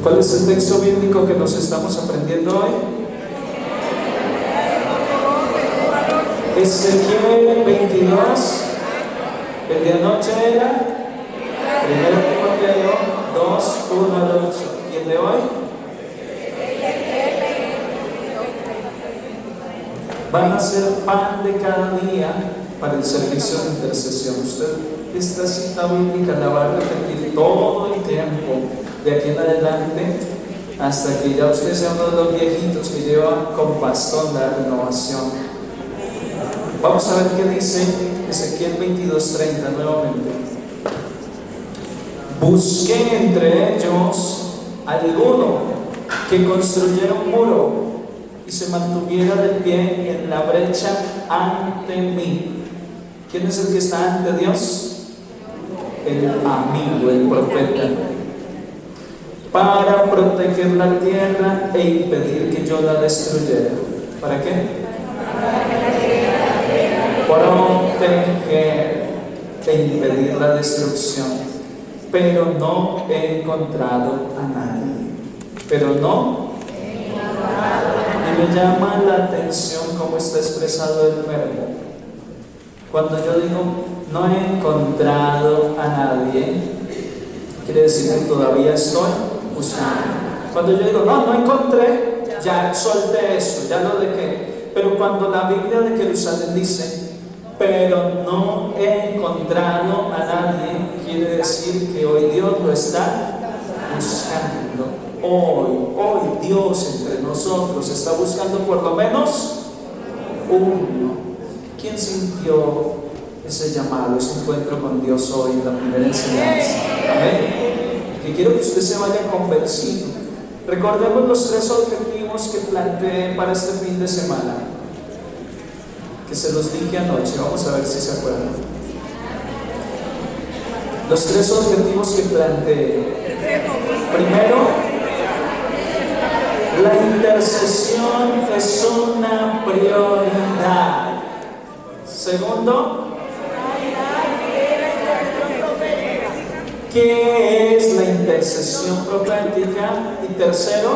¿Cuál es el texto bíblico que nos estamos aprendiendo hoy? Ezequiel 22. El de anoche era 1 Timoteo 2, 1 al 8. ¿Y el de hoy? Van a ser pan de cada día para el servicio de intercesión. Usted esta cita bíblica la va a repetir todo el tiempo, de aquí en adelante, hasta que ya usted sea uno de los viejitos que lleva con bastón la renovación. Vamos a ver qué dice Ezequiel 22:30 nuevamente. Busqué entre ellos alguno que construyera un muro y se mantuviera de pie en la brecha ante mí. ¿Quién es el que está ante Dios? El amigo, el profeta. Para proteger la tierra e impedir que yo la destruyera. ¿Para qué? Proteger e impedir la destrucción. Pero no he encontrado a nadie. Pero no. Y me llama la atención cómo está expresado el verbo. Cuando yo digo no he encontrado a nadie, quiere decir que todavía estoy buscando. Cuando yo digo no encontré, ya solté eso, ya lo dejé. Pero cuando la Biblia de Jerusalén dice pero no he encontrado a nadie, quiere decir que hoy Dios lo está buscando. Hoy Dios entre nosotros está buscando por lo menos uno. ¿Quién sintió ese llamado, ese encuentro con Dios hoy en la primera enseñanza? Amén. Que quiero que usted se vaya convencido. Recordemos los 3 objetivos que planteé para este fin de semana, que se los dije anoche. Vamos a ver si se acuerdan. Los 3 objetivos que planteé. Primero, la intercesión es una prioridad. Segundo, ¿qué es la intercesión profética? Y tercero,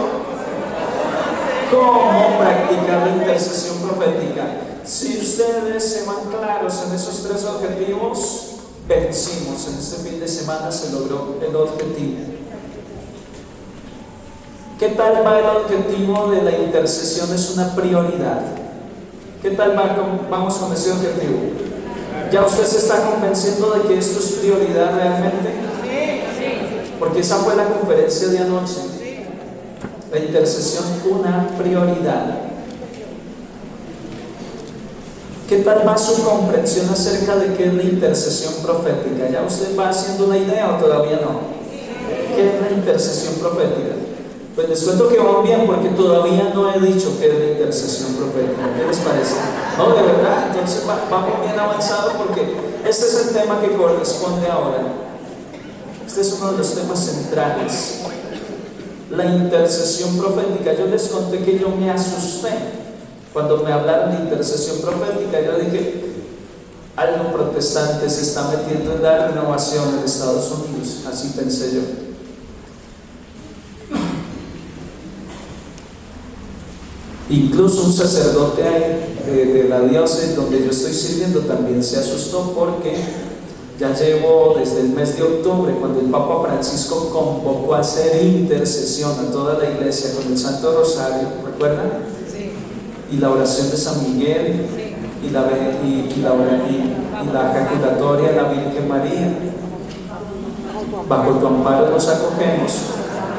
¿cómo practicar la intercesión profética? Si ustedes se van claros en esos 3 objetivos, vencimos. En este fin de semana se logró el objetivo. ¿Qué tal va el objetivo de la intercesión? Es una prioridad. ¿Qué tal vamos con ese objetivo? ¿Ya usted se está convenciendo de que esto es prioridad realmente? Porque esa fue la conferencia de anoche. La intercesión, una prioridad. ¿Qué tal va su comprensión acerca de qué es la intercesión profética? ¿Ya usted va haciendo una idea o todavía no? ¿Qué es la intercesión profética? Pues les cuento que van bien porque todavía no he dicho qué es la intercesión profética. ¿Qué les parece? No, de verdad, entonces vamos bien avanzado porque este es el tema que corresponde ahora. Este es uno de los temas centrales. La intercesión profética. Yo les conté que yo me asusté cuando me hablaron de intercesión profética. Yo dije, algo protestante se está metiendo en la renovación en Estados Unidos. Así pensé yo. Incluso un sacerdote de la diócesis donde yo estoy sirviendo también se asustó porque ya llevo desde el mes de octubre, cuando el Papa Francisco convocó a hacer intercesión a toda la iglesia con el Santo Rosario, ¿recuerdan? Sí. Y la oración de San Miguel, sí. y la ejaculatoria de la Virgen María. Bajo tu amparo nos acogemos.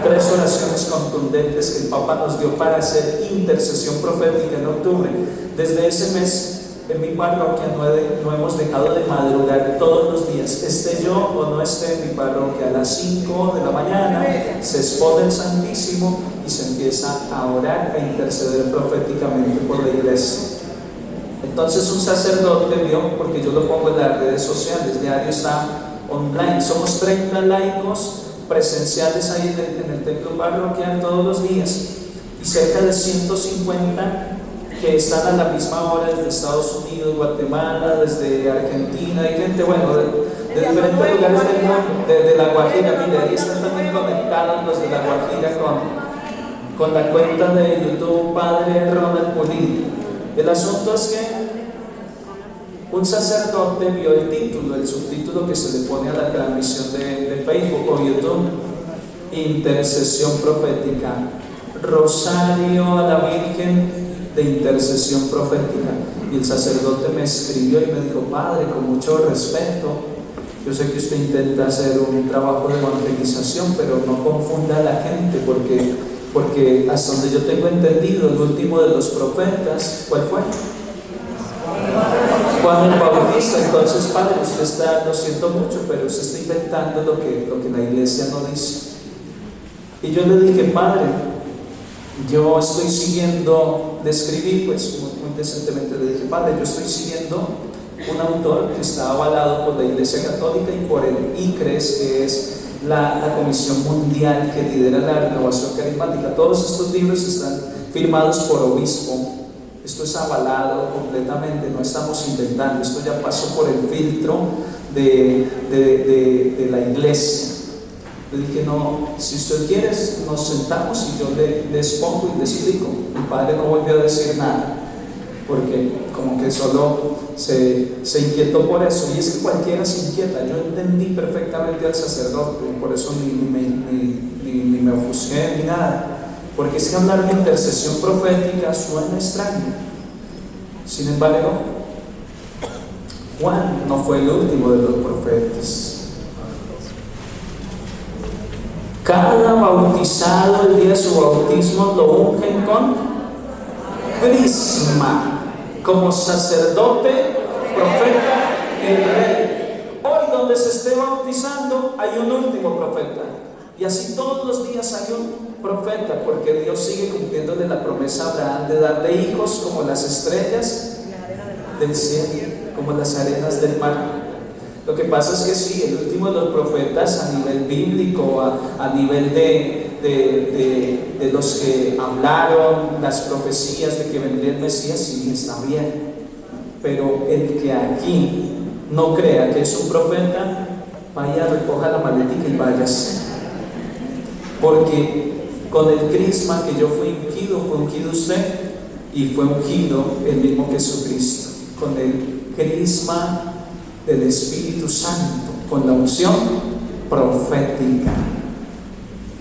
3 oraciones contundentes que el Papa nos dio para hacer intercesión profética en octubre. Desde ese mes en mi parroquia no hemos dejado de madrugar todos los días, esté yo o no esté en mi parroquia. A las 5 de la mañana se expone el Santísimo y se empieza a orar e interceder proféticamente por la iglesia. Entonces un sacerdote vio, porque yo lo pongo en las redes sociales, diario está online, somos 30 laicos presenciales ahí en el templo parroquial todos los días y cerca de 150 que están a la misma hora desde Estados Unidos, Guatemala, desde Argentina, y gente, bueno, de diferentes lugares del mundo, de La Guajira. Mire, ahí están también conectados. conectados los de La Guajira con la cuenta de YouTube Padre Ronald Pulido. El asunto es que un sacerdote vio el título, el subtítulo que se le pone a la transmisión de Facebook o YouTube: Intercesión profética, Rosario a la Virgen de intercesión profética. Y el sacerdote me escribió y me dijo: Padre, con mucho respeto, yo sé que usted intenta hacer un trabajo de evangelización, pero no confunda a la gente, porque hasta donde yo tengo entendido, el último de los profetas, ¿cuál fue? Juan el Bautista. Entonces, Padre, usted está, lo siento mucho, pero usted está inventando lo que la iglesia no dice. Y yo le dije: Padre, yo estoy siguiendo, le escribí pues muy decentemente, le dije: Padre, yo estoy siguiendo un autor que está avalado por la Iglesia Católica y por el ICRES, que es la Comisión Mundial que lidera la renovación carismática. Todos estos libros están firmados por obispo. Esto es avalado completamente, no estamos inventando, esto ya pasó por el filtro de la iglesia. Le dije: no, si usted quiere, nos sentamos y yo le expongo y le explico. Mi padre no volvió a decir nada, porque como que solo se inquietó por eso. Y es que cualquiera se inquieta. Yo entendí perfectamente al sacerdote, por eso ni me ofusqué ni nada. Porque es que hablar de intercesión profética suena extraño. Sin embargo, Juan no fue el último de los profetas. Cada bautizado el día de su bautismo lo ungen con crisma, como sacerdote, profeta y rey. Hoy, donde se esté bautizando, hay un último profeta. Y así todos los días hay un profeta, porque Dios sigue cumpliéndole la promesa a Abraham de darle hijos como las estrellas del cielo, como las arenas del mar. Lo que pasa es que sí, el último de los profetas a nivel bíblico, a nivel de los que hablaron las profecías de que vendría el Mesías, sí está bien. Pero el que aquí no crea que es un profeta, vaya, recoja la maletica y váyase. Porque con el crisma que yo fui ungido, fue ungido usted y fue ungido el mismo Jesucristo. Con el crisma del Espíritu Santo, con la unción profética.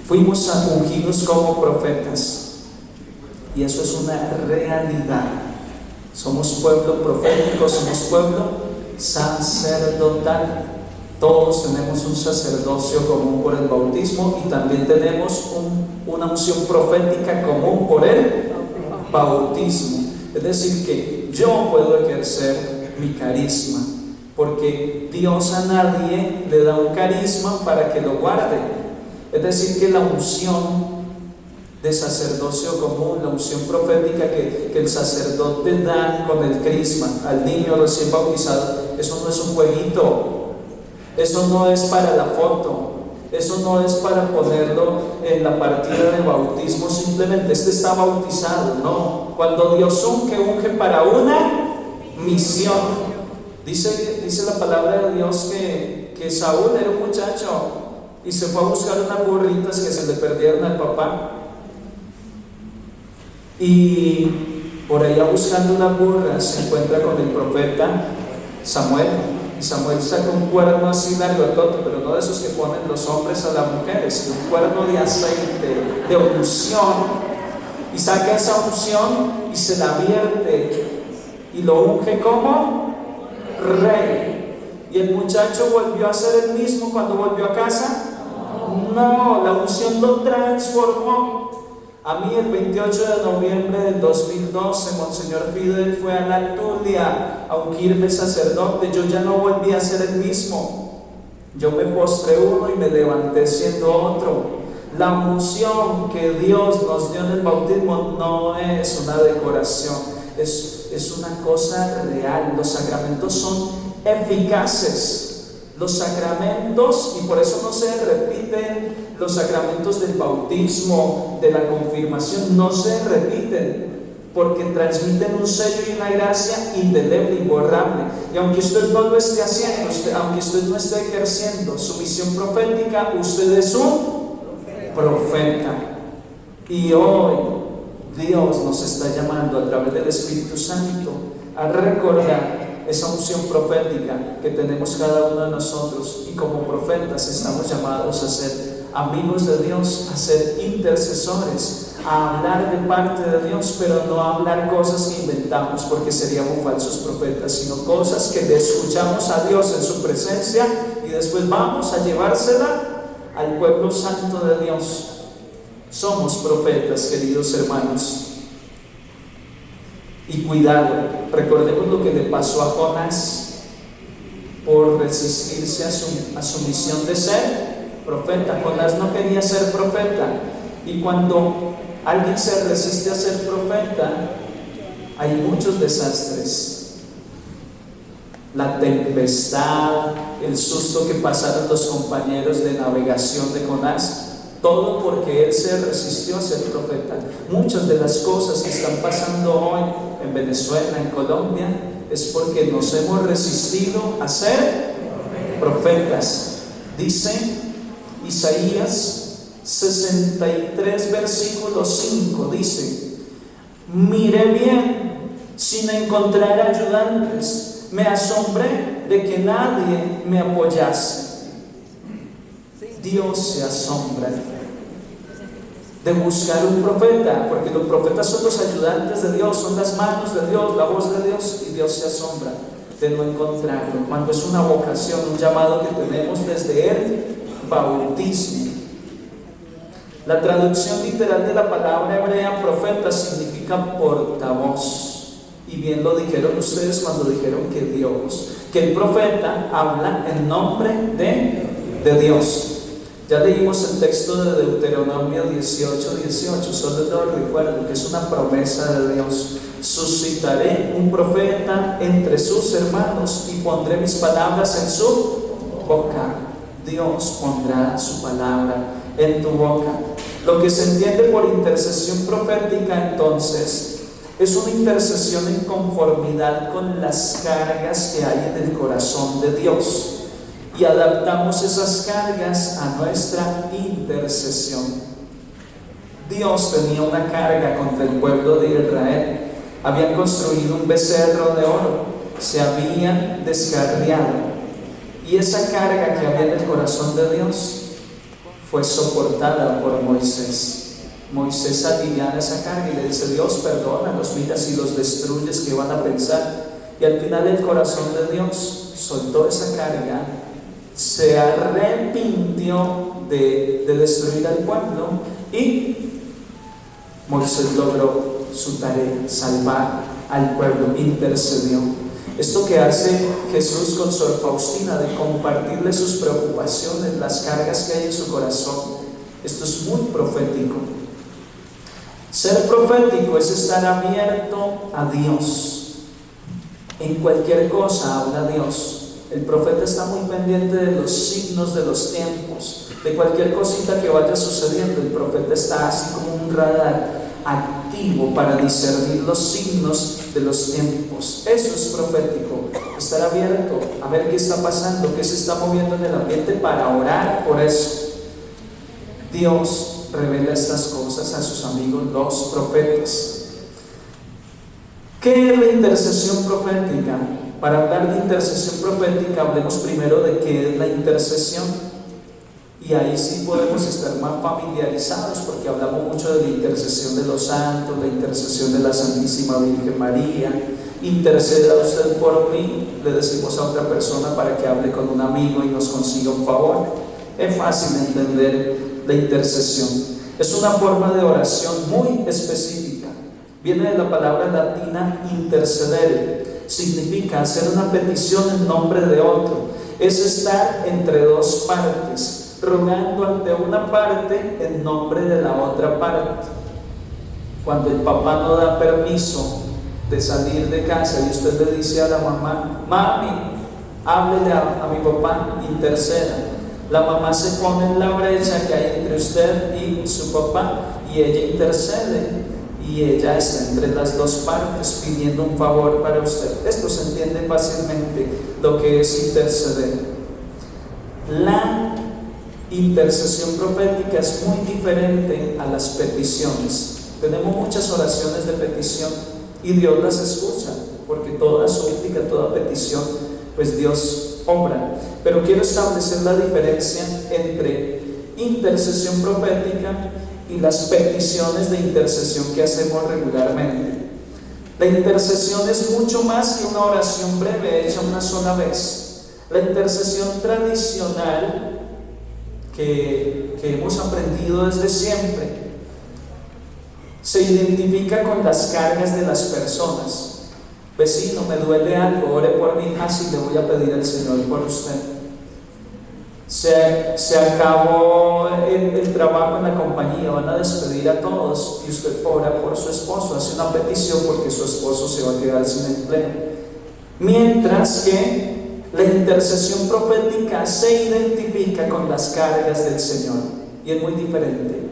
Fuimos ungidos como profetas y eso es una realidad. Somos pueblo profético, somos pueblo sacerdotal. Todos tenemos un sacerdocio común por el bautismo y también tenemos una unción profética común por el bautismo. Es decir, que yo puedo ejercer mi carisma, porque Dios a nadie le da un carisma para que lo guarde. Es decir, que la unción de sacerdocio común, la unción profética que el sacerdote da con el crisma al niño recién bautizado, eso no es un jueguito, eso no es para la foto, eso no es para ponerlo en la partida de bautismo, simplemente este está bautizado. No, cuando Dios unge para una misión. Dice la palabra de Dios que Saúl era un muchacho y se fue a buscar unas burritas que se le perdieron al papá. Y por allá buscando unas burras se encuentra con el profeta Samuel. Y Samuel saca un cuerno así largotote, pero no de esos que ponen los hombres a las mujeres, sino un cuerno de aceite, de unción. Y saca esa unción y se la vierte y lo unge como rey. ¿Y el muchacho volvió a ser el mismo cuando volvió a casa? No, la unción lo transformó. A mí el 28 de noviembre del 2012, Monseñor Fidel fue a la Tulia a ungirme sacerdote. Yo ya no volví a ser el mismo. Yo me postré uno y me levanté siendo otro. La unción que Dios nos dio en el bautismo no es una decoración, es una cosa real. Los sacramentos son eficaces. Los sacramentos, y por eso no se repiten los sacramentos del bautismo, de la confirmación, no se repiten, porque transmiten un sello y una gracia indeleble, imborrable. Y aunque usted no lo esté haciendo, aunque usted no esté ejerciendo su misión profética, usted es un profeta. Y hoy Dios nos está llamando a través del Espíritu Santo a recordar esa unción profética que tenemos cada uno de nosotros, y como profetas estamos llamados a ser amigos de Dios, a ser intercesores, a hablar de parte de Dios, pero no a hablar cosas que inventamos porque seríamos falsos profetas, sino cosas que le escuchamos a Dios en su presencia y después vamos a llevársela al pueblo santo de Dios. Somos profetas, queridos hermanos. Y cuidado, recordemos lo que le pasó a Jonás por resistirse a su misión de ser profeta. Jonás no quería ser profeta, y cuando alguien se resiste a ser profeta, hay muchos desastres. La tempestad, el susto que pasaron los compañeros de navegación de Jonás, todo porque él se resistió a ser profeta. Muchas de las cosas que están pasando hoy en Venezuela, en Colombia, es porque nos hemos resistido a ser profetas. Dice Isaías 63, versículo 5, dice: miré bien sin encontrar ayudantes, me asombré de que nadie me apoyase. Dios se asombra de buscar un profeta, porque los profetas son los ayudantes de Dios, son las manos de Dios, la voz de Dios, y Dios se asombra de no encontrarlo, cuando es una vocación, un llamado que tenemos desde el bautismo. La traducción literal de la palabra hebrea profeta significa portavoz, y bien lo dijeron ustedes cuando dijeron que el profeta habla en nombre de Dios. Ya leímos el texto de Deuteronomio 18:18, solo lo recuerdo, que es una promesa de Dios: suscitaré un profeta entre sus hermanos y pondré mis palabras en su boca. Dios pondrá su palabra en tu boca. Lo que se entiende por intercesión profética, entonces, es una intercesión en conformidad con las cargas que hay en el corazón de Dios, y adaptamos esas cargas a nuestra intercesión. Dios tenía una carga contra el pueblo de Israel. Habían construido un becerro de oro, se habían descarriado, y esa carga que había en el corazón de Dios fue soportada por Moisés. Moisés aliviana esa carga y le dice: Dios, perdónalos, mira si los destruyes, ¿qué van a pensar? Y al final el corazón de Dios soltó esa carga, se arrepintió de destruir al pueblo, y Moisés logró su tarea, salvar al pueblo, intercedió. Esto que hace Jesús con Sor Faustina, de compartirle sus preocupaciones, las cargas que hay en su corazón, esto es muy profético. Ser profético es estar abierto a Dios. En cualquier cosa habla Dios. El profeta está muy pendiente de los signos de los tiempos, de cualquier cosita que vaya sucediendo. El profeta está así como un radar activo para discernir los signos de los tiempos. Eso es profético, estar abierto a ver qué está pasando, qué se está moviendo en el ambiente, para orar por eso. Dios revela estas cosas a sus amigos los profetas. ¿Qué es la intercesión profética? Para hablar de intercesión profética, hablemos primero de qué es la intercesión. Y ahí sí podemos estar más familiarizados, porque hablamos mucho de la intercesión de los santos, la intercesión de la Santísima Virgen María. Interceda usted por mí, le decimos a otra persona para que hable con un amigo y nos consiga un favor. Es fácil entender la intercesión. Es una forma de oración muy específica. Viene de la palabra latina intercedere. Significa hacer una petición en nombre de otro. Es estar entre dos partes, rogando ante una parte en nombre de la otra parte. Cuando el papá no da permiso de salir de casa y usted le dice a la mamá: mami, háblele a mi papá, interceda. La mamá se pone en la brecha que hay entre usted y su papá, y ella intercede, y ella está entre las dos partes pidiendo un favor para usted. Esto se entiende fácilmente, lo que es interceder. La Intercesión profética es muy diferente a las peticiones. Tenemos muchas oraciones de petición y Dios las escucha, porque toda súplica, toda petición, pues Dios obra. Pero quiero establecer la diferencia entre intercesión profética y las peticiones de intercesión que hacemos regularmente. La intercesión es mucho más que una oración breve hecha una sola vez. La intercesión tradicional que hemos aprendido desde siempre se identifica con las cargas de las personas. Vecino, me duele algo, ore por mí. Así le voy a pedir al Señor por usted. Se acabó el trabajo en la compañía, van a despedir a todos y usted ora por su esposo, hace una petición porque su esposo se va a quedar sin empleo. Mientras que la intercesión profética se identifica con las cargas del Señor y es muy diferente.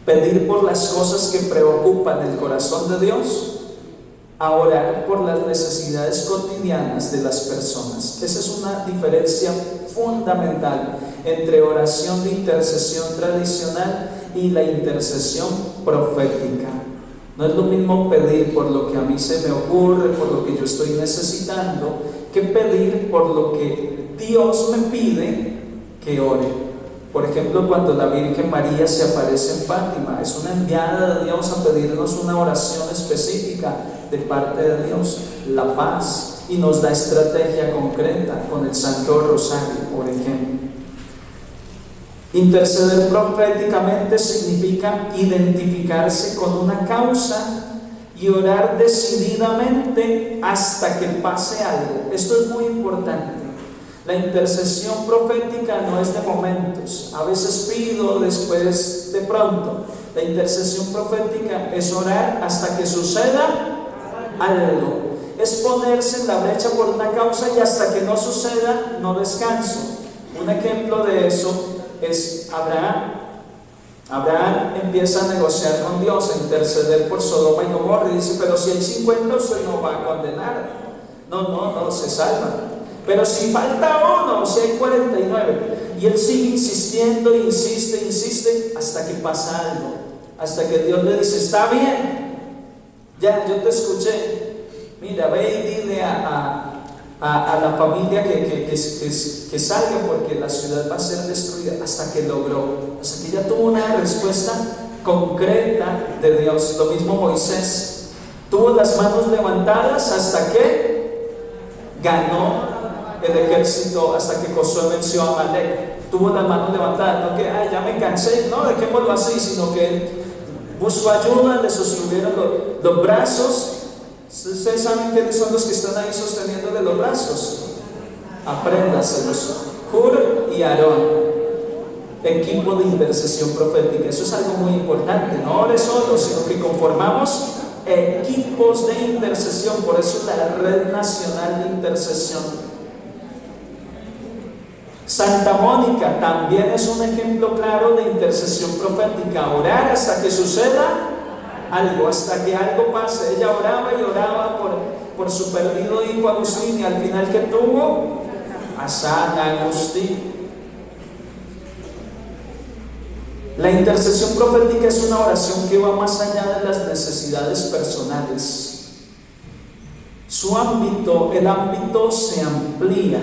Pedir por las cosas que preocupan el corazón de Dios a orar por las necesidades cotidianas de las personas. Esa es una diferencia fundamental entre oración de intercesión tradicional y la intercesión profética. No es lo mismo pedir por lo que a mí se me ocurre, por lo que yo estoy necesitando, que pedir por lo que Dios me pide que ore. Por ejemplo, cuando la Virgen María se aparece en Fátima, es una enviada de Dios a pedirnos una oración específica de parte de Dios, la paz, y nos da estrategia concreta con el Santo Rosario, por ejemplo. Interceder proféticamente significa identificarse con una causa y orar decididamente hasta que pase algo. Esto es muy importante. La intercesión profética no es de momentos. A veces pido, después de pronto. La intercesión profética es orar hasta que suceda algo. Es ponerse en la brecha por una causa y hasta que no suceda, no descanso. Un ejemplo de eso es Abraham. Abraham empieza a negociar con Dios, a interceder por Sodoma y Gomorra y dice, pero si hay 50 usted no va a condenar. No, se salva. Pero si falta uno, si hay 49. Y él sigue insistiendo, insiste hasta que pasa algo. Hasta que Dios le dice, está bien, ya yo te escuché. Mira, ve y dile a la familia que salga porque la ciudad va a ser destruida. Hasta que logró, hasta que ya tuvo una respuesta concreta de Dios. Lo mismo Moisés, tuvo las manos levantadas hasta que ganó el ejército, hasta que Josué venció a Amalek. Tuvo las manos levantadas, no que ya me cansé, no, dejémoslo así, sino que él buscó ayuda, le sostuvieron los brazos. Ustedes saben quiénes son los que están ahí sosteniéndole los brazos. Apréndaselos. Hur y Aarón. Equipo de intercesión profética. Eso es algo muy importante. No ore solo, sino que conformamos equipos de intercesión. Por eso la Red Nacional de Intercesión. Santa Mónica también es un ejemplo claro de intercesión profética. Orar hasta que suceda algo, hasta que algo pase. Ella oraba y oraba por su perdido hijo Agustín, y al final que tuvo a San Agustín. La intercesión profética es una oración que va más allá de las necesidades personales. Su ámbito, el ámbito se amplía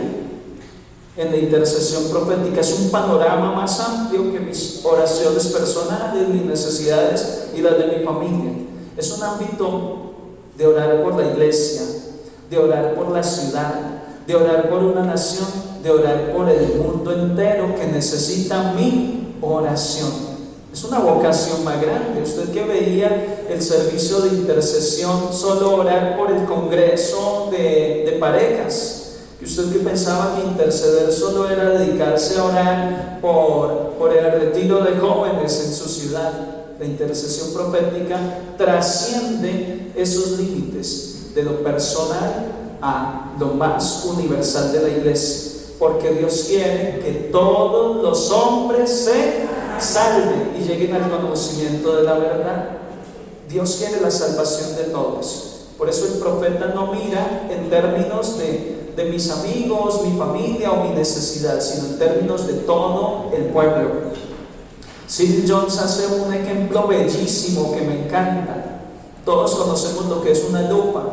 en la intercesión profética. Es un panorama más amplio que mis oraciones personales, mis necesidades y las de mi familia. Es un ámbito de orar por la iglesia, de orar por la ciudad, de orar por una nación, de orar por el mundo entero que necesita mi oración. Es una vocación más grande. Usted que veía el servicio de intercesión, solo orar por el congreso de parejas. Y usted que pensaba que interceder solo era dedicarse a orar por el retiro de jóvenes en su ciudad. La intercesión profética trasciende esos límites de lo personal a lo más universal de la iglesia, porque Dios quiere que todos los hombres se salven y lleguen al conocimiento de la verdad. Dios quiere la salvación de todos. Por eso el profeta no mira en términos de de mis amigos, mi familia o mi necesidad, sino en términos de todo el pueblo. Cyril Jones hace un ejemplo bellísimo que me encanta. Todos conocemos lo que es una lupa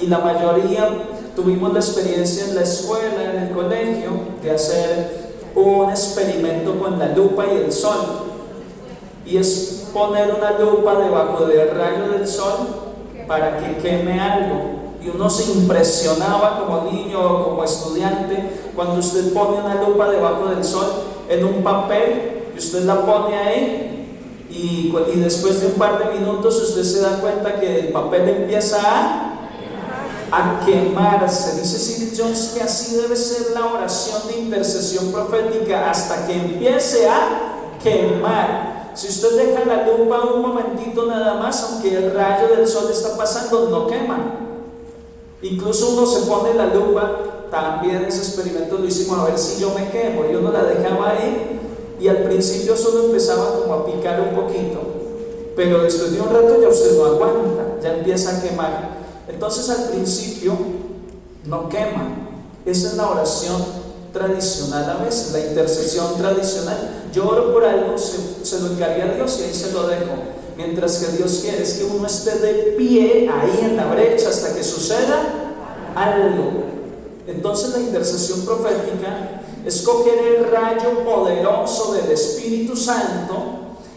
y la mayoría tuvimos la experiencia en la escuela, en el colegio, de hacer un experimento con la lupa y el sol. Y es poner una lupa debajo del rayo del sol para que queme algo. Y uno se impresionaba como niño o como estudiante cuando usted pone una lupa debajo del sol en un papel y usted la pone ahí y después de un par de minutos usted se da cuenta que el papel empieza a quemarse. Dice Cyril Jones que así debe ser la oración de intercesión profética hasta que empiece a quemar. Si usted deja la lupa un momentito nada más, aunque el rayo del sol está pasando, no quema. Incluso uno se pone la lupa, también ese experimento lo hicimos a ver si yo me quemo, y uno la dejaba ahí y al principio solo empezaba como a picar un poquito, pero después de un rato ya usted no aguanta, ya empieza a quemar. Entonces al principio no quema. Esa es la oración tradicional a veces, la intercesión tradicional. Yo oro por algo, se lo encargué a Dios y ahí se lo dejo. Mientras que Dios quiere es que uno esté de pie ahí en la brecha hasta que suceda algo. Entonces la intercesión profética es coger el rayo poderoso del Espíritu Santo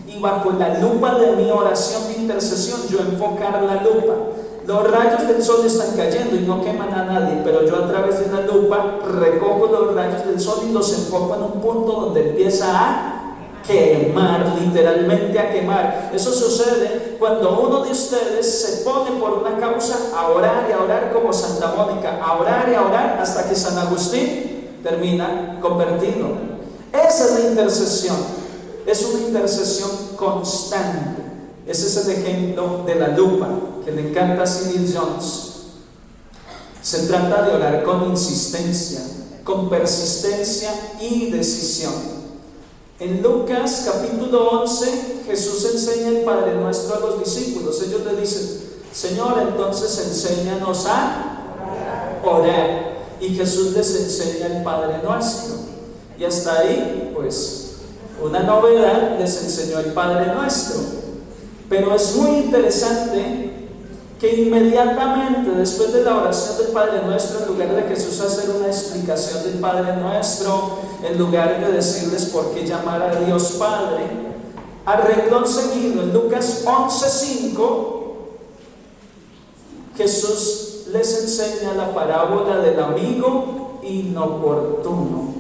y bajo la lupa de mi oración de intercesión yo enfocar la lupa. Los rayos del sol están cayendo y no queman a nadie, pero yo a través de la lupa recojo los rayos del sol y los enfoco en un punto donde empieza a quemar, literalmente a quemar. Eso sucede cuando uno de ustedes se pone por una causa a orar y a orar como Santa Mónica, a orar y a orar hasta que San Agustín termina convertido. Esa es la intercesión, es una intercesión constante. Ese es el ejemplo de la lupa que le encanta a Cyril Jones. Se trata de orar con insistencia, con persistencia y decisión. En Lucas capítulo 11, Jesús enseña el Padre Nuestro a los discípulos. Ellos le dicen: Señor, entonces enséñanos a orar. Y Jesús les enseña el Padre Nuestro. Y hasta ahí, pues, una novedad, les enseñó el Padre Nuestro. Pero es muy interesante que inmediatamente después de la oración del Padre Nuestro, en lugar de Jesús hacer una explicación del Padre Nuestro, en lugar de decirles por qué llamar a Dios Padre, a renglón seguido, en Lucas 11:5, Jesús les enseña la parábola del amigo inoportuno.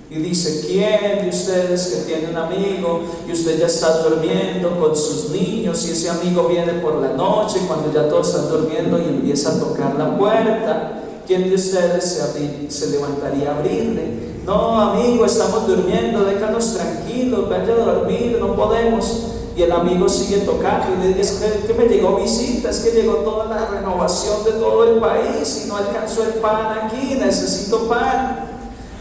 Y dice: ¿quién de ustedes que tiene un amigo y usted ya está durmiendo con sus niños y ese amigo viene por la noche cuando ya todos están durmiendo y empieza a tocar la puerta? ¿Quién de ustedes se levantaría a abrirle? No, amigo, estamos durmiendo, déjanos tranquilos, vaya a dormir, no podemos. Y el amigo sigue tocando y le dice: que me llegó visita, es que llegó toda la renovación de todo el país y no alcanzó el pan aquí, necesito pan.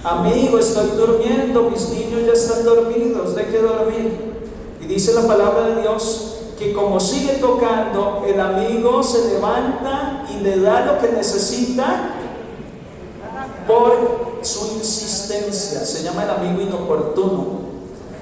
Amigo, estoy durmiendo, mis niños ya están dormidos, deje dormir. Y dice la palabra de Dios que como sigue tocando, el amigo se levanta y le da lo que necesita por su insistencia. Se llama el amigo inoportuno.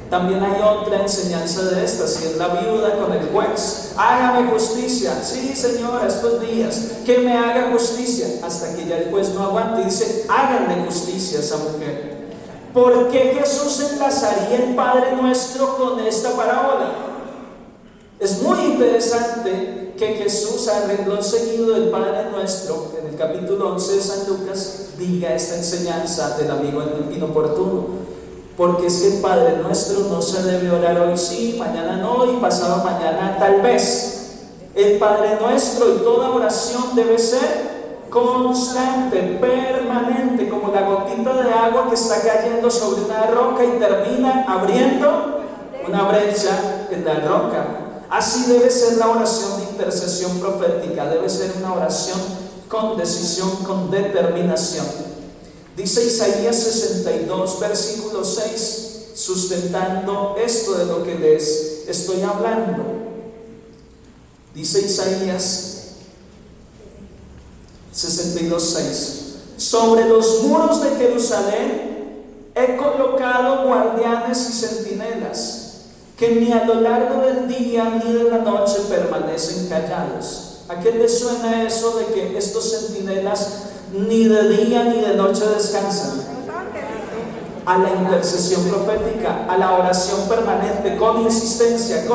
También hay otra enseñanza de esta, si es la viuda con el juez: hágame justicia. Sí, señora, estos días, que me haga justicia. Hasta que ya el juez no aguanta y dice: háganle justicia a esa mujer. ¿Por qué Jesús enlazaría el Padre Nuestro con esta parábola? Es muy interesante que Jesús, al renglón seguido del Padre Nuestro, en el capítulo 11 de San Lucas, diga esta enseñanza del amigo inoportuno. Porque es que el Padre Nuestro no se debe orar hoy sí, mañana no y pasado mañana tal vez. El Padre Nuestro y toda oración debe ser constante, permanente, como la gotita de agua que está cayendo sobre una roca y termina abriendo una brecha en la roca. Así debe ser la oración de intercesión profética, debe ser una oración con decisión, con determinación. Dice Isaías 62, versículo 6, sustentando esto de lo que les estoy hablando. Dice Isaías 62, 6: Sobre los muros de Jerusalén he colocado guardianes y centinelas, que ni a lo largo del día ni de la noche permanecen callados. ¿A qué le suena eso de que estos centinelas ni de día ni de noche descansan? A la intercesión profética, a la oración permanente, con insistencia,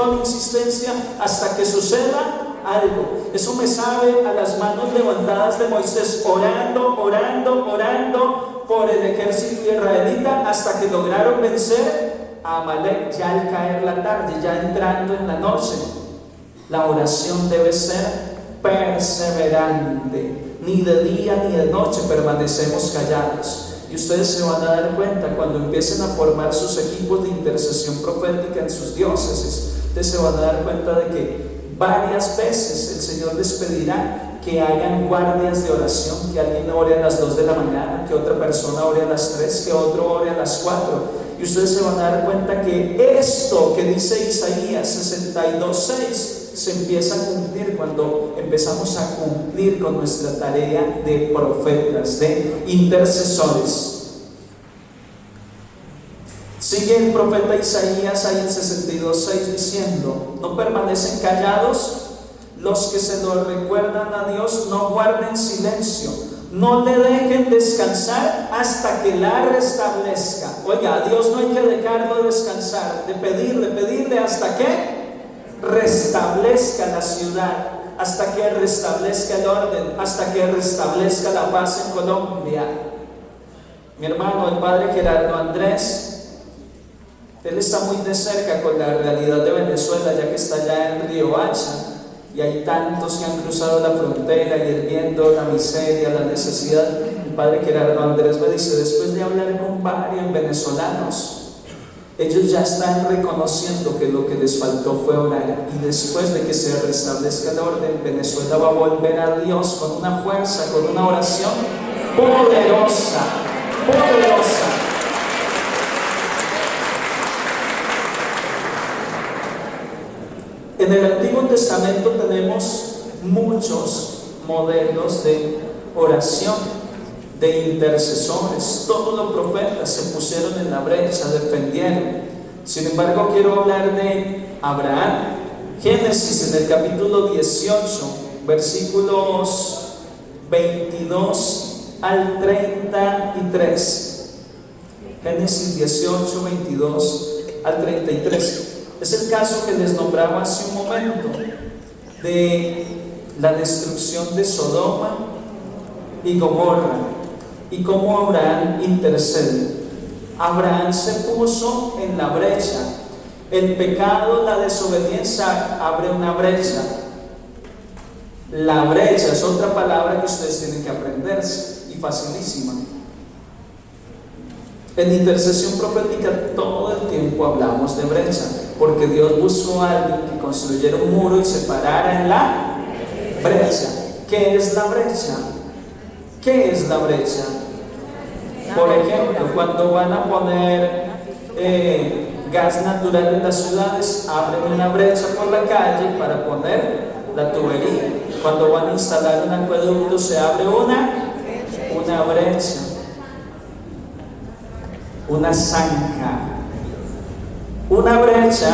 hasta que suceda algo. Eso me sabe a las manos levantadas de Moisés, orando por el ejército israelita, hasta que lograron vencer a Amalek, ya al caer la tarde, ya entrando en la noche. La oración debe ser perseverante. Ni de día ni de noche permanecemos callados. Y ustedes se van a dar cuenta cuando empiecen a formar sus equipos de intercesión profética en sus diócesis. Ustedes se van a dar cuenta de que varias veces el Señor les pedirá que hagan guardias de oración, que alguien ore a las 2 de la mañana, que otra persona ore a las 3, que otro ore a las 4. Y ustedes se van a dar cuenta que esto que dice Isaías 62:6 se empieza a cumplir cuando empezamos a cumplir con nuestra tarea de profetas, de intercesores. Sigue el profeta Isaías ahí en 62:6 diciendo: no permanecen callados los que se lo recuerdan a Dios, no guarden silencio, no le dejen descansar hasta que la restablezca. Oiga, a Dios no hay que dejarlo descansar, de pedirle hasta que restablezca la ciudad, hasta que restablezca el orden, hasta que restablezca la paz en Colombia. Mi hermano, el padre Gerardo Andrés, él está muy de cerca con la realidad de Venezuela, ya que está allá en Río Hacha, y hay tantos que han cruzado la frontera y viendo la miseria, la necesidad. El padre Gerardo Andrés me dice, después de hablar con varios venezolanos, ellos ya están reconociendo que lo que les faltó fue orar, y después de que se restablezca el orden, Venezuela va a volver a Dios con una fuerza, con una oración poderosa. En el Antiguo Testamento tenemos muchos modelos de oración, de intercesores. Todos los profetas se pusieron en la brecha, defendieron. Sin embargo, quiero hablar de Abraham. Génesis, en el capítulo 18, versículos 22 al 33. Génesis 18, 22 al 33. Es el caso que les nombraba hace un momento de la destrucción de Sodoma y Gomorra, y cómo Abraham intercede. Abraham se puso en la brecha. El pecado, la desobediencia abre una brecha. La brecha es otra palabra que ustedes tienen que aprenderse, y facilísima. En intercesión profética todo el tiempo hablamos de brecha, porque Dios buscó a alguien que construyera un muro y se parara en la brecha. ¿Qué es la brecha? ¿Qué es la brecha? Por ejemplo, cuando van a poner gas natural en las ciudades, abren una brecha por la calle para poner la tubería. Cuando van a instalar un acueducto, se abre una brecha, una zanja. Una brecha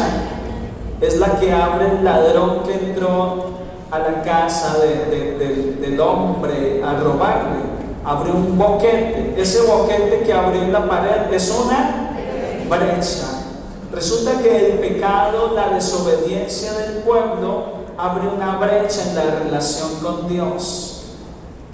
es la que abre el ladrón que entró a la casa del hombre a robarle. Abrió un boquete. Ese boquete que abrió en la pared es una brecha. Resulta que el pecado, la desobediencia del pueblo abre una brecha en la relación con Dios.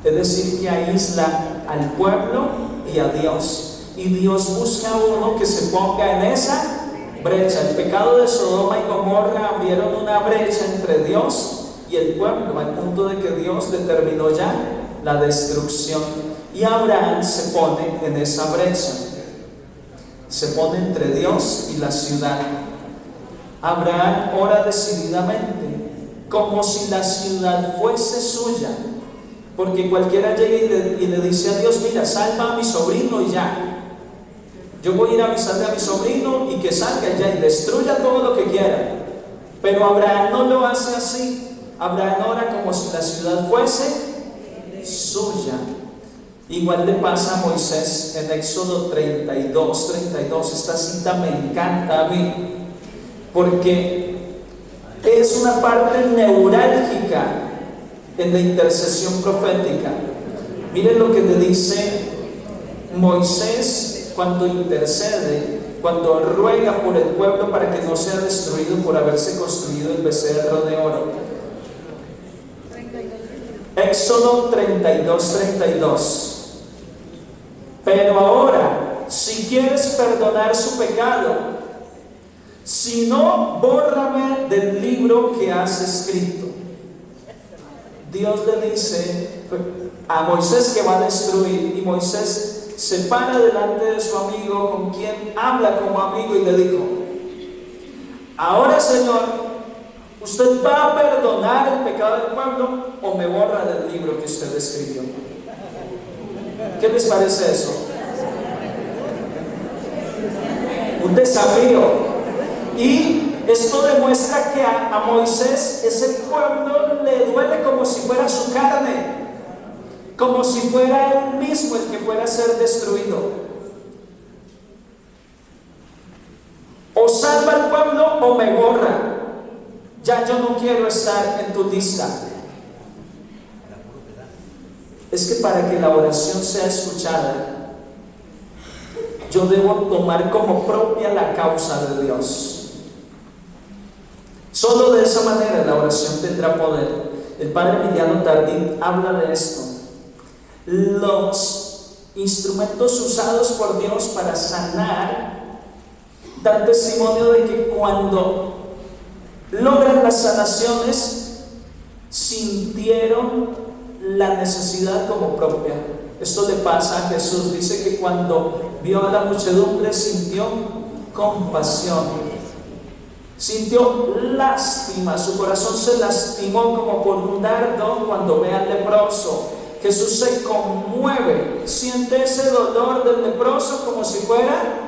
Es decir, que aísla al pueblo y a Dios. Y Dios busca a uno que se ponga en esa brecha. El pecado de Sodoma y Gomorra abrieron una brecha entre Dios y el pueblo, al punto de que Dios determinó ya la destrucción. Y Abraham se pone en esa brecha, se pone entre Dios y la ciudad. Abraham ora decididamente, como si la ciudad fuese suya, porque cualquiera llega y le dice a Dios: mira, salva a mi sobrino y ya. Yo voy a ir a avisarle a mi sobrino y que salga ya y destruya todo lo que quiera. Pero Abraham no lo hace así. Abraham ora como si la ciudad fuese suya. Igual le pasa a Moisés en Éxodo 32. Esta cita me encanta a mí, porque es una parte neurálgica en la intercesión profética. Miren lo que le dice Moisés cuando intercede, cuando ruega por el pueblo para que no sea destruido por haberse construido el becerro de oro. Éxodo 32. Pero ahora, si quieres perdonar su pecado, si no, bórrame del libro que has escrito. Dios le dice a Moisés que va a destruir, y Moisés se para delante de su amigo, con quien habla como amigo, y le dijo: ahora, Señor, ¿usted va a perdonar el pecado del pueblo o me borra del libro que usted escribió? ¿Qué les parece eso? Un desafío. Y esto demuestra que a Moisés ese pueblo le duele como si fuera su carne, como si fuera él mismo el que fuera a ser destruido. O salva al pueblo o me borra. Ya yo no quiero estar en tu lista. Es que para que la oración sea escuchada, yo debo tomar como propia la causa de Dios. Solo de esa manera la oración tendrá poder. El padre Emiliano Tardín habla de esto. Los instrumentos usados por Dios para sanar dan testimonio de que cuando logran las sanaciones, sintieron la necesidad como propia. Esto le pasa a Jesús. Dice que cuando vio a la muchedumbre sintió compasión, sintió lástima, su corazón se lastimó como por un dardo cuando ve al leproso. Jesús se conmueve, siente ese dolor del leproso como si fuera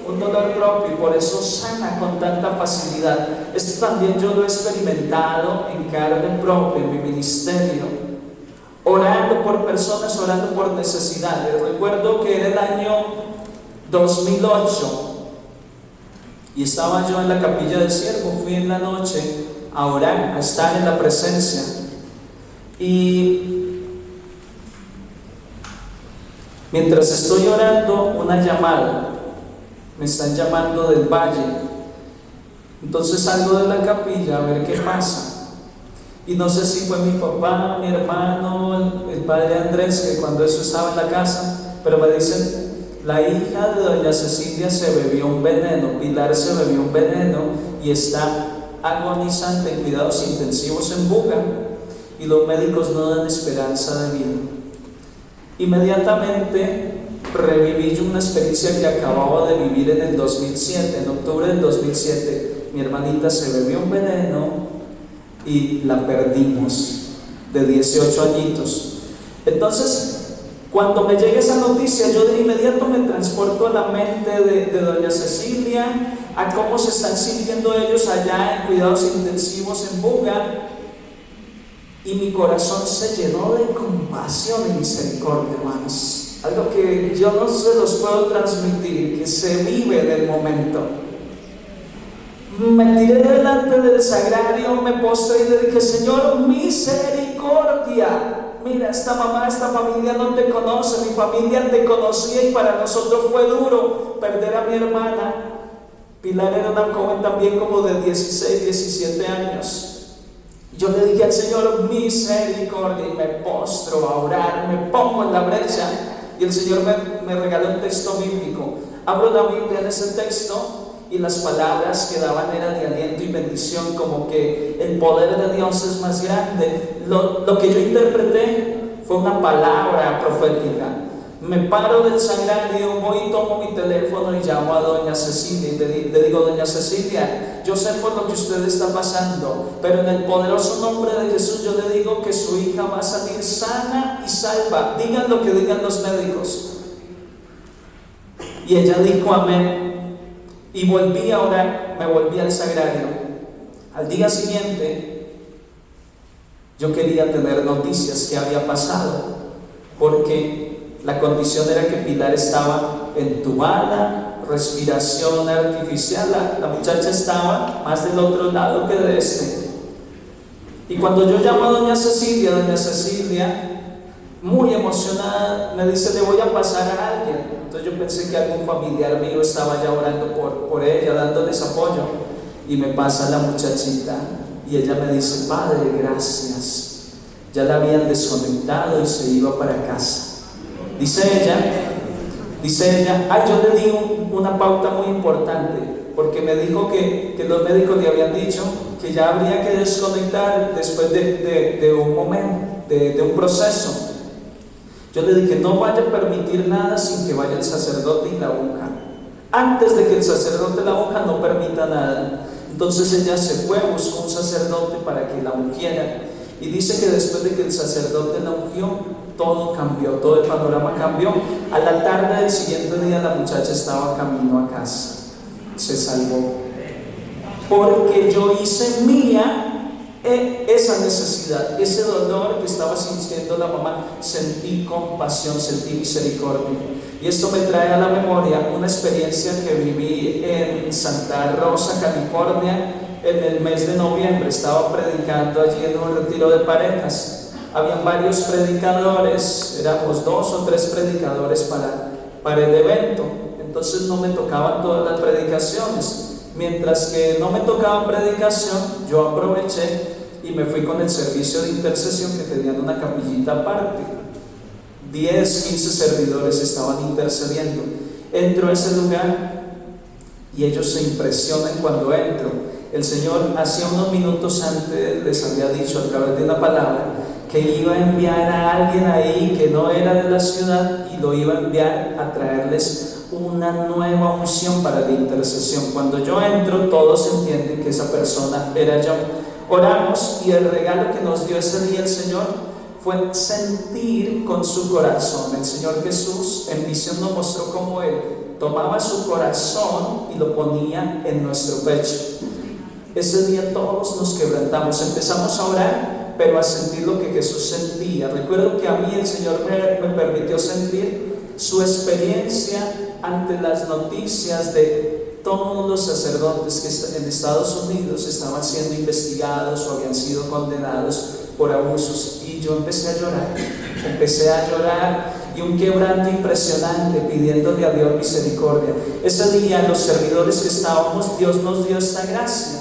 un dolor propio, y por eso sana con tanta facilidad. Esto también yo lo he experimentado en carne propia en mi ministerio, orando por personas, orando por necesidades. Recuerdo que era el año 2008 y estaba yo en la capilla del siervo. Fui en la noche a orar, a estar en la presencia, y mientras estoy orando, una llamada. Me están llamando del valle. Entonces salgo de la capilla a ver qué pasa. Y no sé si fue mi papá, mi hermano, el padre Andrés, que cuando eso estaba en la casa, pero me dicen: la hija de doña Cecilia se bebió un veneno, Pilar se bebió un veneno y está agonizante en cuidados intensivos en Buga, y los médicos no dan esperanza de vida. Inmediatamente reviví yo una experiencia que acababa de vivir en el 2007, en octubre del 2007. Mi hermanita se bebió un veneno y la perdimos, de 18 añitos. Entonces, cuando me llega esa noticia, yo de inmediato me transporto a la mente de doña Cecilia, a cómo se están sintiendo ellos allá en cuidados intensivos en Buga, y mi corazón se llenó de compasión y misericordia, hermanos. Algo que yo no se los puedo transmitir, que se vive en el momento. Me tiré delante del sagrario, me postré y le dije: Señor, misericordia. Mira, esta mamá, esta familia no te conoce, mi familia te conocía, y para nosotros fue duro perder a mi hermana. Pilar era una joven también como de 16, 17 años. Yo le dije al Señor: misericordia, y me postro a orar, me pongo en la brecha, y el Señor me regaló un texto bíblico. Abro la Biblia en ese texto, y las palabras que daban eran de aliento y bendición, como que el poder de Dios es más grande. Lo que yo interpreté fue una palabra profética. Me paro del sagrario, voy y tomo mi teléfono y llamo a doña Cecilia y le digo: doña Cecilia, yo sé por lo que usted está pasando, pero en el poderoso nombre de Jesús yo le digo que su hija va a salir sana y salva, digan lo que digan los médicos. Y ella dijo amén, y volví a orar, me volví al sagrario. Al día siguiente yo quería tener noticias que había pasado, porque La condición era que Pilar estaba entubada, respiración artificial. La muchacha estaba más del otro lado que de este. Y cuando yo llamo a doña Cecilia, muy emocionada, me dice: le voy a pasar a alguien. Entonces yo pensé que algún familiar mío estaba ya orando por ella, dándoles apoyo. Y me pasa la muchachita y ella me dice: Padre, gracias. Ya la habían desconectado y se iba para casa. Dice ella, yo le di una pauta muy importante, porque me dijo que los médicos le habían dicho que ya habría que desconectar después de un momento, de un proceso. Yo le dije: no vaya a permitir nada sin que vaya el sacerdote y la unja. Antes de que el sacerdote la unja, no permita nada. Entonces ella se fue, buscó un sacerdote para que la ungiera. Y dice que después de que el sacerdote la ungió, todo cambió, todo el panorama cambió. A la tarde del siguiente día la muchacha estaba camino a casa. Se salvó. Porque yo hice mía esa necesidad, ese dolor que estaba sintiendo la mamá. Sentí compasión, sentí misericordia. Y esto me trae a la memoria una experiencia que viví en Santa Rosa, California, en el mes de noviembre. Estaba predicando allí en un retiro de parejas. Habían varios predicadores, éramos 2 o 3 predicadores para el evento. Entonces no me tocaban todas las predicaciones. Mientras que no me tocaba predicación, yo aproveché y me fui con el servicio de intercesión, que tenían una capillita aparte. 10, 15 servidores estaban intercediendo. Entro a ese lugar y ellos se impresionan cuando entro. El Señor hacía unos minutos antes les había dicho a través de una palabra que iba a enviar a alguien ahí que no era de la ciudad, y lo iba a enviar a traerles una nueva unción para la intercesión. Cuando yo entro, todos entienden que esa persona era yo. Oramos y el regalo que nos dio ese día el Señor fue sentir con su corazón. El Señor Jesús en visión nos mostró cómo Él tomaba su corazón y lo ponía en nuestro pecho. Ese día todos nos quebrantamos, empezamos a orar, pero a sentir lo que Jesús sentía. Recuerdo que a mí el Señor me permitió sentir su experiencia ante las noticias de todos los sacerdotes que en Estados Unidos estaban siendo investigados o habían sido condenados por abusos. Y yo empecé a llorar y un quebranto impresionante, pidiéndole a Dios misericordia. Ese día los servidores que estábamos, Dios nos dio esta gracia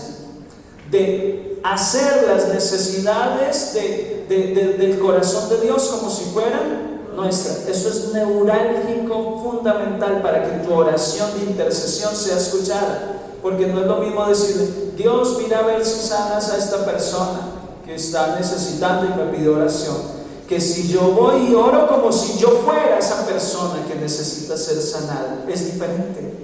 de hacer las necesidades del corazón de Dios como si fueran nuestras. Eso es neurálgico, fundamental para que tu oración de intercesión sea escuchada. Porque no es lo mismo decirle: Dios, mira a ver si sanas a esta persona que está necesitando y me pide oración, que si yo voy y oro como si yo fuera esa persona que necesita ser sanada. Es diferente.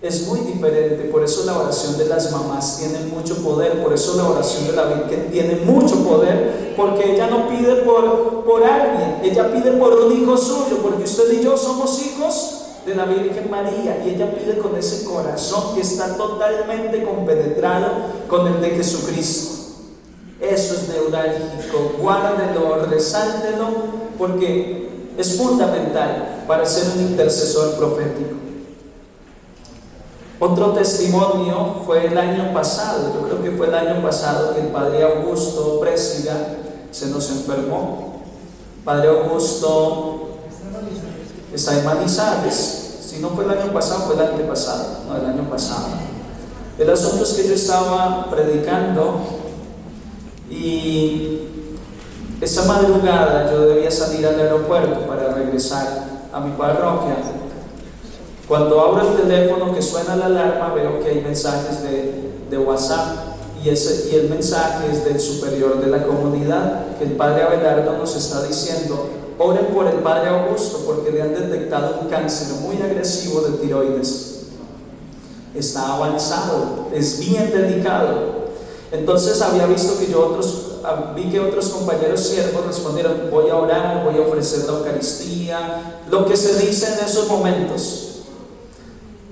Es muy diferente. Por eso la oración de las mamás tiene mucho poder. Por eso la oración de la Virgen tiene mucho poder, porque ella no pide por alguien, ella pide por un hijo suyo, porque usted y yo somos hijos de la Virgen María, y ella pide con ese corazón que está totalmente compenetrado con el de Jesucristo. Eso es neurálgico. Guárdelo, resáltelo, porque es fundamental para ser un intercesor profético. Otro testimonio fue el año pasado. Yo creo que fue el año pasado que el padre Augusto Présiga se nos enfermó. Padre Augusto está en Manizales. Si no fue el año pasado, fue el antepasado. No, el año pasado. El asunto es que yo estaba predicando y esa madrugada yo debía salir al aeropuerto para regresar a mi parroquia. Cuando abro el teléfono, que suena la alarma, veo que hay mensajes de WhatsApp, y el mensaje es del superior de la comunidad, que el padre Abelardo nos está diciendo: oren por el padre Augusto porque le han detectado un cáncer muy agresivo de tiroides. Está avanzado, es bien delicado. Entonces había visto que vi que otros compañeros siervos respondieron: voy a orar, voy a ofrecer la Eucaristía, lo que se dice en esos momentos.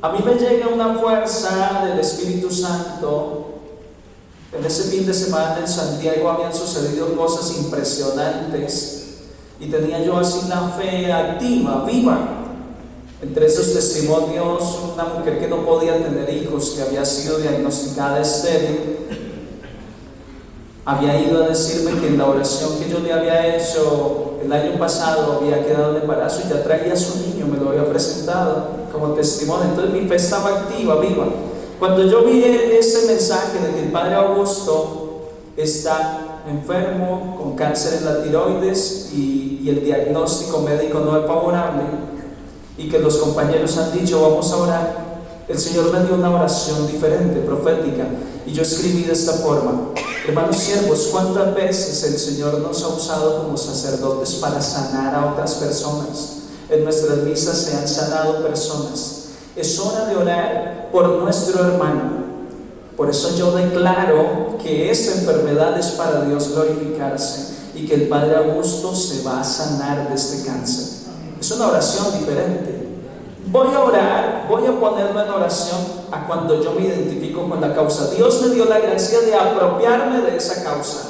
A mí me llega una fuerza del Espíritu Santo. En ese fin de semana en Santiago habían sucedido cosas impresionantes, y tenía yo así la fe activa, viva. Entre esos testimonios, una mujer que no podía tener hijos, que había sido diagnosticada estéril, había ido a decirme que en la oración que yo le había hecho el año pasado había quedado en embarazo y ya traía a su niño, me lo había presentado como testimonio. Entonces mi fe estaba activa, viva. Cuando yo vi ese mensaje de que el padre Augusto está enfermo con cáncer en la tiroides y el diagnóstico médico no es favorable, y que los compañeros han dicho vamos a orar, el Señor me dio una oración diferente, profética, y yo escribí de esta forma: hermanos siervos, ¿cuántas veces el Señor nos ha usado como sacerdotes para sanar a otras personas? En nuestras misas se han sanado personas. Es hora de orar por nuestro hermano. Por eso yo declaro que esta enfermedad es para Dios glorificarse y que el padre Augusto se va a sanar de este cáncer. Es una oración diferente. Voy a orar, voy a ponerlo en oración a cuando yo me identifico con la causa. Dios me dio la gracia de apropiarme de esa causa.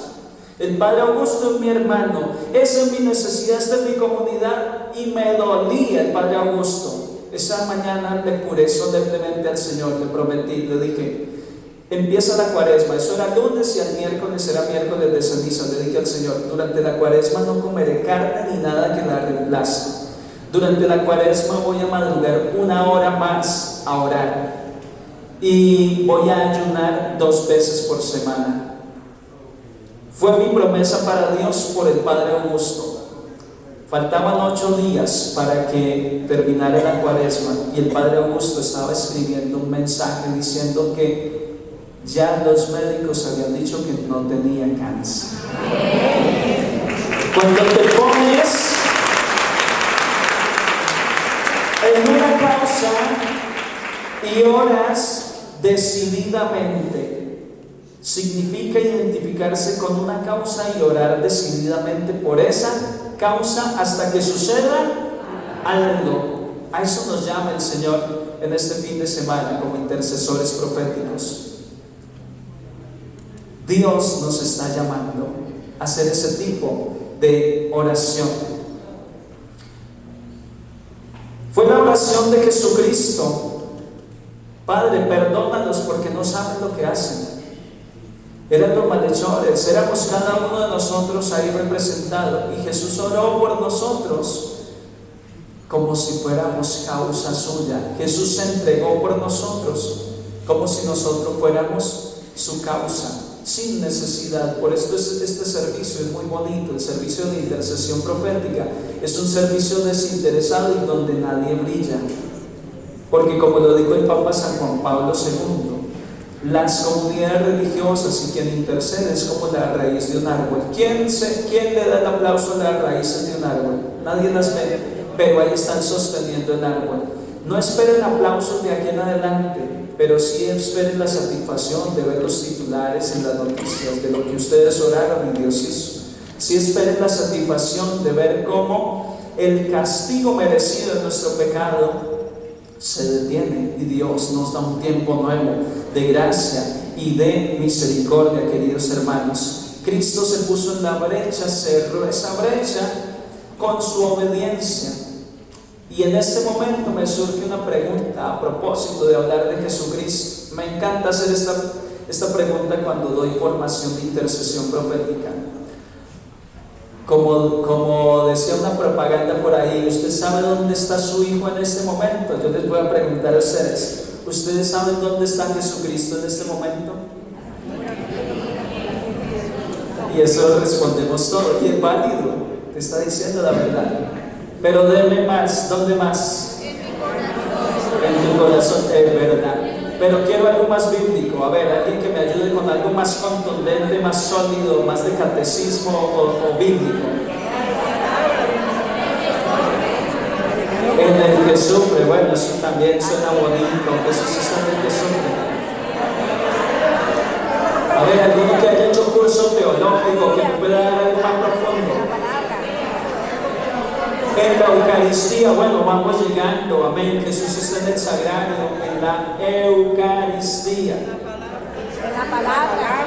El padre Augusto es mi hermano, esa es mi necesidad, esta es mi comunidad, y me dolía el padre Augusto. Esa mañana le juré solemnemente al Señor, le prometí, le dije: empieza la cuaresma, eso era lunes y al miércoles era miércoles de ceniza. Le dije al Señor: durante la cuaresma no comeré carne ni nada que la reemplace. Durante la cuaresma voy a madrugar 1 hora más a orar y voy a ayunar 2 veces por semana. Fue mi promesa para Dios por el padre Augusto. Faltaban 8 días para que terminara la cuaresma y el padre Augusto estaba escribiendo un mensaje diciendo que ya los médicos habían dicho que no tenía cáncer. Cuando te pones en una causa y oras decididamente, significa identificarse con una causa y orar decididamente por esa causa hasta que suceda algo. A eso nos llama el Señor en este fin de semana como intercesores proféticos. Dios nos está llamando a hacer ese tipo de oración. Fue la oración de Jesucristo: Padre, perdónalos porque no saben lo que hacen. Eran los malhechores, éramos cada uno de nosotros ahí representado, y Jesús oró por nosotros como si fuéramos causa suya. Jesús se entregó por nosotros como si nosotros fuéramos su causa, sin necesidad. Por esto este servicio es muy bonito. El servicio de intercesión profética es un servicio desinteresado y donde nadie brilla, porque como lo dijo el Papa San Juan Pablo II, las comunidades religiosas y quien intercede es como la raíz de un árbol. ¿Quién le da el aplauso a las raíces de un árbol? Nadie las ve, pero ahí están sosteniendo el árbol. No esperen aplausos de aquí en adelante, pero sí esperen la satisfacción de ver los titulares en las noticias de lo que ustedes oraron y Dios hizo. Sí esperen la satisfacción de ver cómo el castigo merecido de nuestro pecado se detiene y Dios nos da un tiempo nuevo de gracia y de misericordia, queridos hermanos. Cristo se puso en la brecha, cerró esa brecha con su obediencia. Y en este momento me surge una pregunta a propósito de hablar de Jesucristo. Me encanta hacer esta pregunta cuando doy formación de intercesión profética. Como decía una propaganda por ahí: ¿usted sabe dónde está su hijo en este momento? Yo les voy a preguntar a ustedes: ¿ustedes saben dónde está Jesucristo en este momento? Y eso respondemos todo, y es válido, te está diciendo la verdad. Pero deme más. ¿Dónde más? En tu corazón, es verdad. Pero quiero algo más bíblico. A ver, alguien que me ayude con algo más contundente, más sólido, más de catecismo o bíblico. En el que sufre. Bueno, eso también suena bonito. Jesús es en el que sufre. A ver, alguno que haya hecho curso teológico que me pueda dar algo más profundo. En la Eucaristía, bueno, vamos llegando, amén. Jesús está en el sagrario, en la Eucaristía. En la palabra.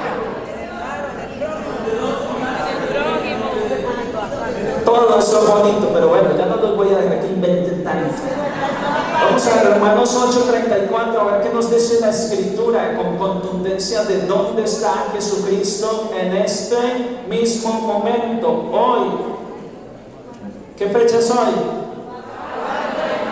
Todos somos bonito, pero bueno, ya no los voy a dejar que inventen tanto. Vamos a Romanos 8:34, a ver qué nos dice la Escritura con contundencia de dónde está Jesucristo en este mismo momento, hoy. ¿Qué fecha es hoy?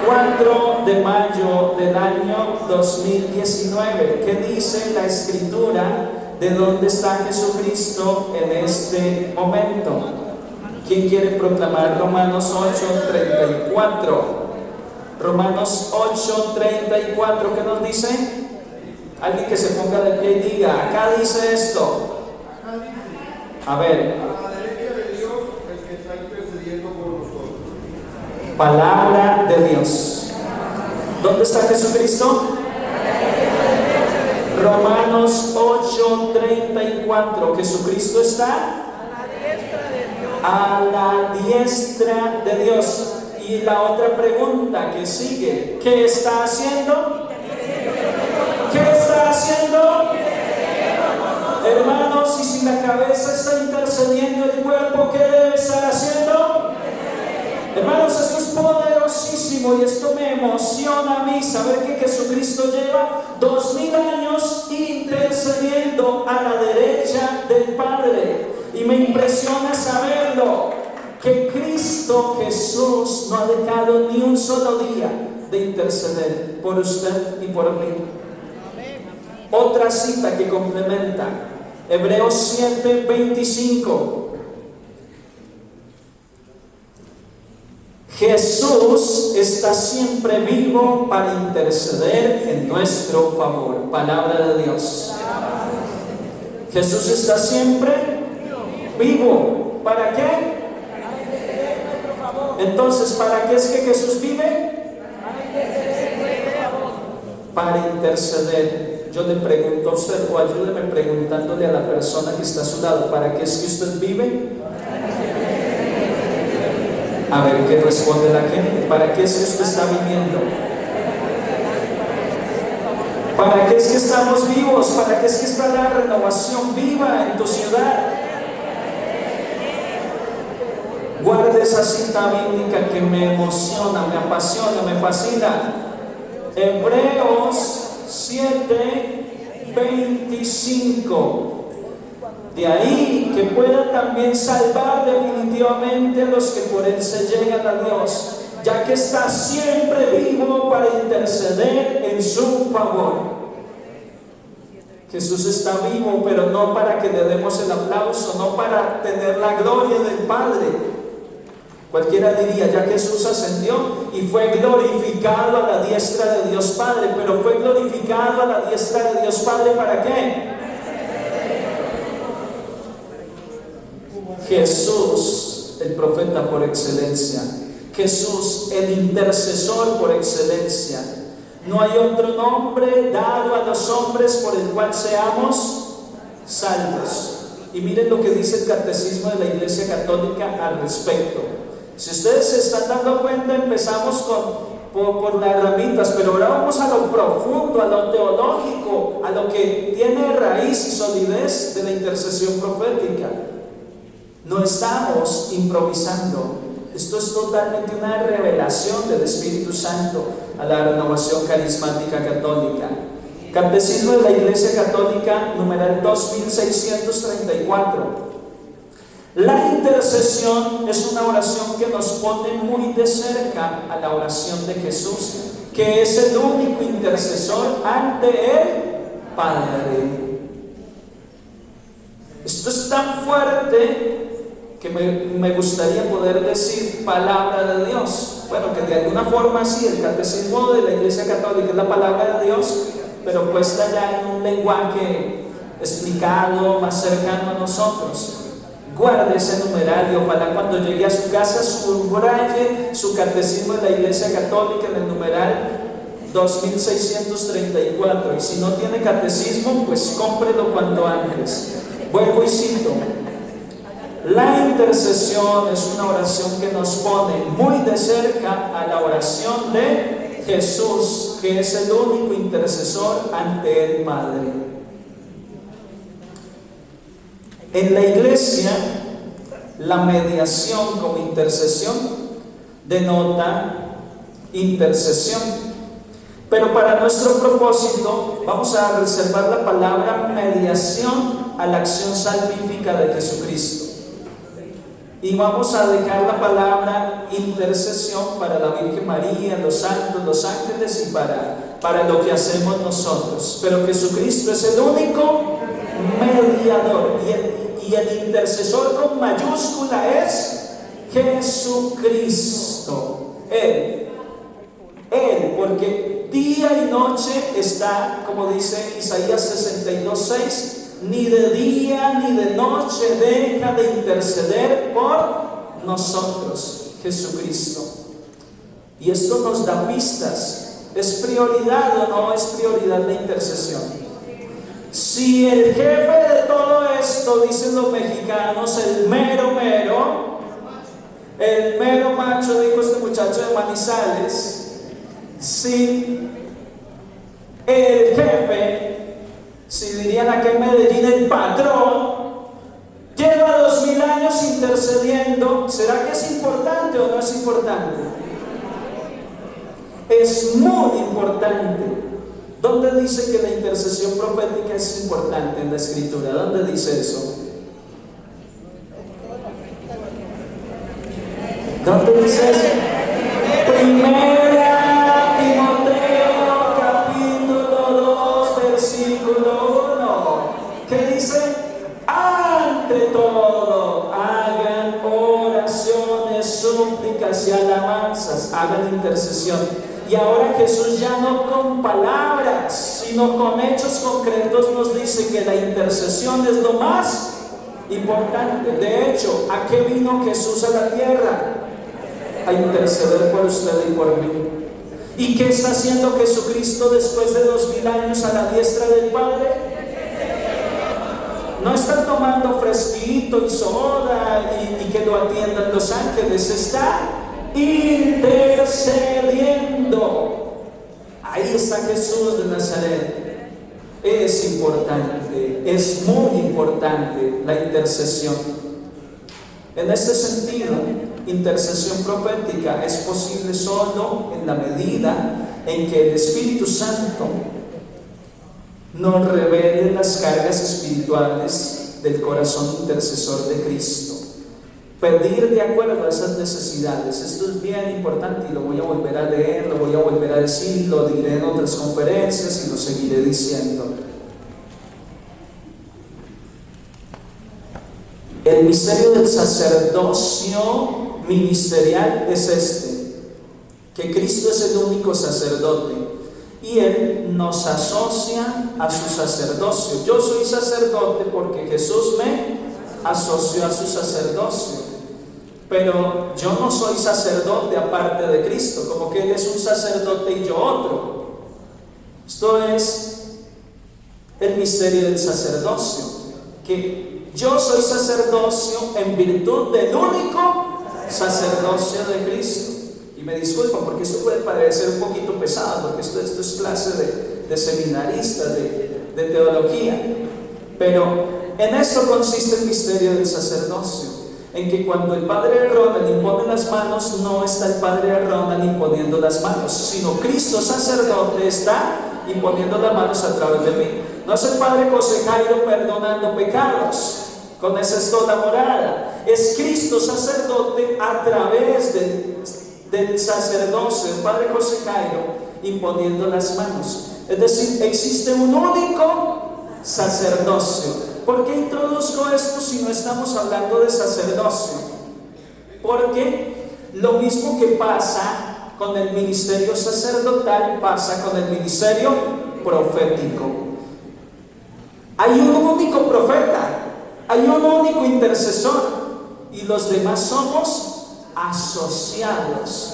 4 de mayo del año 2019. ¿Qué dice la Escritura de dónde está Jesucristo en este momento? ¿Quién quiere proclamar Romanos 8:34? Romanos 8:34, ¿qué nos dice? Alguien que se ponga de pie y diga, acá dice esto. A ver. Palabra de Dios. ¿Dónde está Jesucristo? Romanos 8:34. Jesucristo está a la diestra de Dios. Y la otra pregunta que sigue, ¿qué está haciendo? ¿Qué está haciendo? Hermanos, y si la cabeza está intercediendo, el cuerpo, ¿qué debe estar haciendo? Hermanos, esto es poderosísimo y esto me emociona a mí, saber que Jesucristo lleva 2000 años intercediendo a la derecha del Padre. Y me impresiona saberlo, que Cristo Jesús no ha dejado ni un solo día de interceder por usted y por mí. Otra cita que complementa, Hebreos 7:25. Jesús está siempre vivo para interceder en nuestro favor. Palabra de Dios. Jesús está siempre vivo. ¿Para qué? Entonces, ¿para qué es que Jesús vive? Para interceder. Yo le pregunto a usted, o ayúdeme preguntándole a la persona que está a su lado, ¿para qué es que usted vive? A ver qué responde la gente. ¿Para qué es que usted está viviendo? ¿Para qué es que estamos vivos? ¿Para qué es que está la renovación viva en tu ciudad? Guarde esa cita bíblica que me emociona, me apasiona, me fascina. Hebreos 7:25. De ahí que pueda también salvar definitivamente a los que por él se llegan a Dios, ya que está siempre vivo para interceder en su favor. Jesús está vivo, pero no para que le demos el aplauso, no para tener la gloria del Padre. Cualquiera diría, ya Jesús ascendió y fue glorificado a la diestra de Dios Padre, pero fue glorificado a la diestra de Dios Padre ¿para qué? Jesús, el profeta por excelencia, Jesús, el intercesor por excelencia. No hay otro nombre dado a los hombres por el cual seamos salvos. Y miren lo que dice el Catecismo de la Iglesia Católica al respecto. Si ustedes se están dando cuenta, empezamos por las ramitas, pero ahora vamos a lo profundo, a lo teológico, a lo que tiene raíz y solidez de la intercesión profética. No estamos improvisando. Esto es totalmente una revelación del Espíritu Santo a la renovación carismática católica. Catecismo de la Iglesia Católica, numeral 2634. La intercesión es una oración que nos pone muy de cerca a la oración de Jesús, que es el único intercesor ante el Padre. Esto es tan fuerte que me gustaría poder decir palabra de Dios. Bueno, que de alguna forma sí, el Catecismo de la Iglesia Católica es la palabra de Dios, pero puesta ya en un lenguaje explicado, más cercano a nosotros. Guarde ese numeral y ojalá cuando llegue a su casa subraye su Catecismo de la Iglesia Católica en el numeral 2634. Y si no tiene catecismo, pues cómprelo cuanto antes. Vuelvo y cito. La intercesión es una oración que nos pone muy de cerca a la oración de Jesús, que es el único intercesor ante el Padre. En la iglesia La mediación como intercesión denota intercesión. Pero para nuestro propósito vamos a reservar la palabra mediación a la acción salvífica de Jesucristo. Y vamos a dejar la palabra intercesión para la Virgen María, los santos, los ángeles y para lo que hacemos nosotros. Pero Jesucristo es el único mediador. Y el intercesor con mayúscula es Jesucristo. Él, porque día y noche está, como dice Isaías 62:6, ni de día ni de noche deja de interceder por nosotros, Jesucristo. Y esto nos da pistas. ¿Es prioridad o no es prioridad la intercesión? Si el jefe de todo esto, dicen los mexicanos, el mero macho, dijo este muchacho de Manizales, si el jefe, si dirían aquí en Medellín el patrón, lleva 2000 años intercediendo, ¿será que es importante o no es importante? Es muy importante. ¿Dónde dice que la intercesión profética es importante en la Escritura? ¿Dónde dice eso? ¿Dónde dice eso? Primera Timoteo capítulo 2 versículo 1. ¿Qué dice? Ante todo, hagan oraciones, súplicas y alabanzas, hagan intercesión. Y ahora Jesús ya no con palabras, sino con hechos concretos nos dice que la intercesión es lo más importante. De hecho, ¿a qué vino Jesús a la tierra? A interceder por usted y por mí. ¿Y qué está haciendo Jesucristo después de 2000 años a la diestra del Padre? No está tomando fresquito y soda y que lo atiendan los ángeles, está intercediendo. Ahí está Jesús de Nazaret. Es importante, es muy importante la intercesión. En este sentido, intercesión profética es posible solo en la medida en que el Espíritu Santo nos revele las cargas espirituales del corazón intercesor de Cristo. Pedir de acuerdo a esas necesidades. Esto es bien importante y lo voy a volver a leer, lo voy a volver a decir, lo diré en otras conferencias y lo seguiré diciendo. El misterio del sacerdocio ministerial es este: que Cristo es el único sacerdote y Él nos asocia a su sacerdocio. Yo soy sacerdote porque Jesús me asoció a su sacerdocio. Pero yo no soy sacerdote aparte de Cristo, como que Él es un sacerdote y yo otro. Esto es el misterio del sacerdocio, que yo soy sacerdocio en virtud del único sacerdocio de Cristo. Y me disculpan porque esto puede parecer un poquito pesado, porque esto es clase de seminarista, de teología. Pero en esto consiste el misterio del sacerdocio, en que cuando el padre Ronald impone las manos, no está el padre Ronald imponiendo las manos, sino Cristo sacerdote está imponiendo las manos a través de mí. No es el padre José Jairo perdonando pecados, con esa es toda morada. Es Cristo sacerdote a través del sacerdocio, el padre José Jairo imponiendo las manos. Es decir, existe un único sacerdocio. ¿Por qué introduzco esto si no estamos hablando de sacerdocio? Porque lo mismo que pasa con el ministerio sacerdotal pasa con el ministerio profético. Hay un único profeta, hay un único intercesor y los demás somos asociados.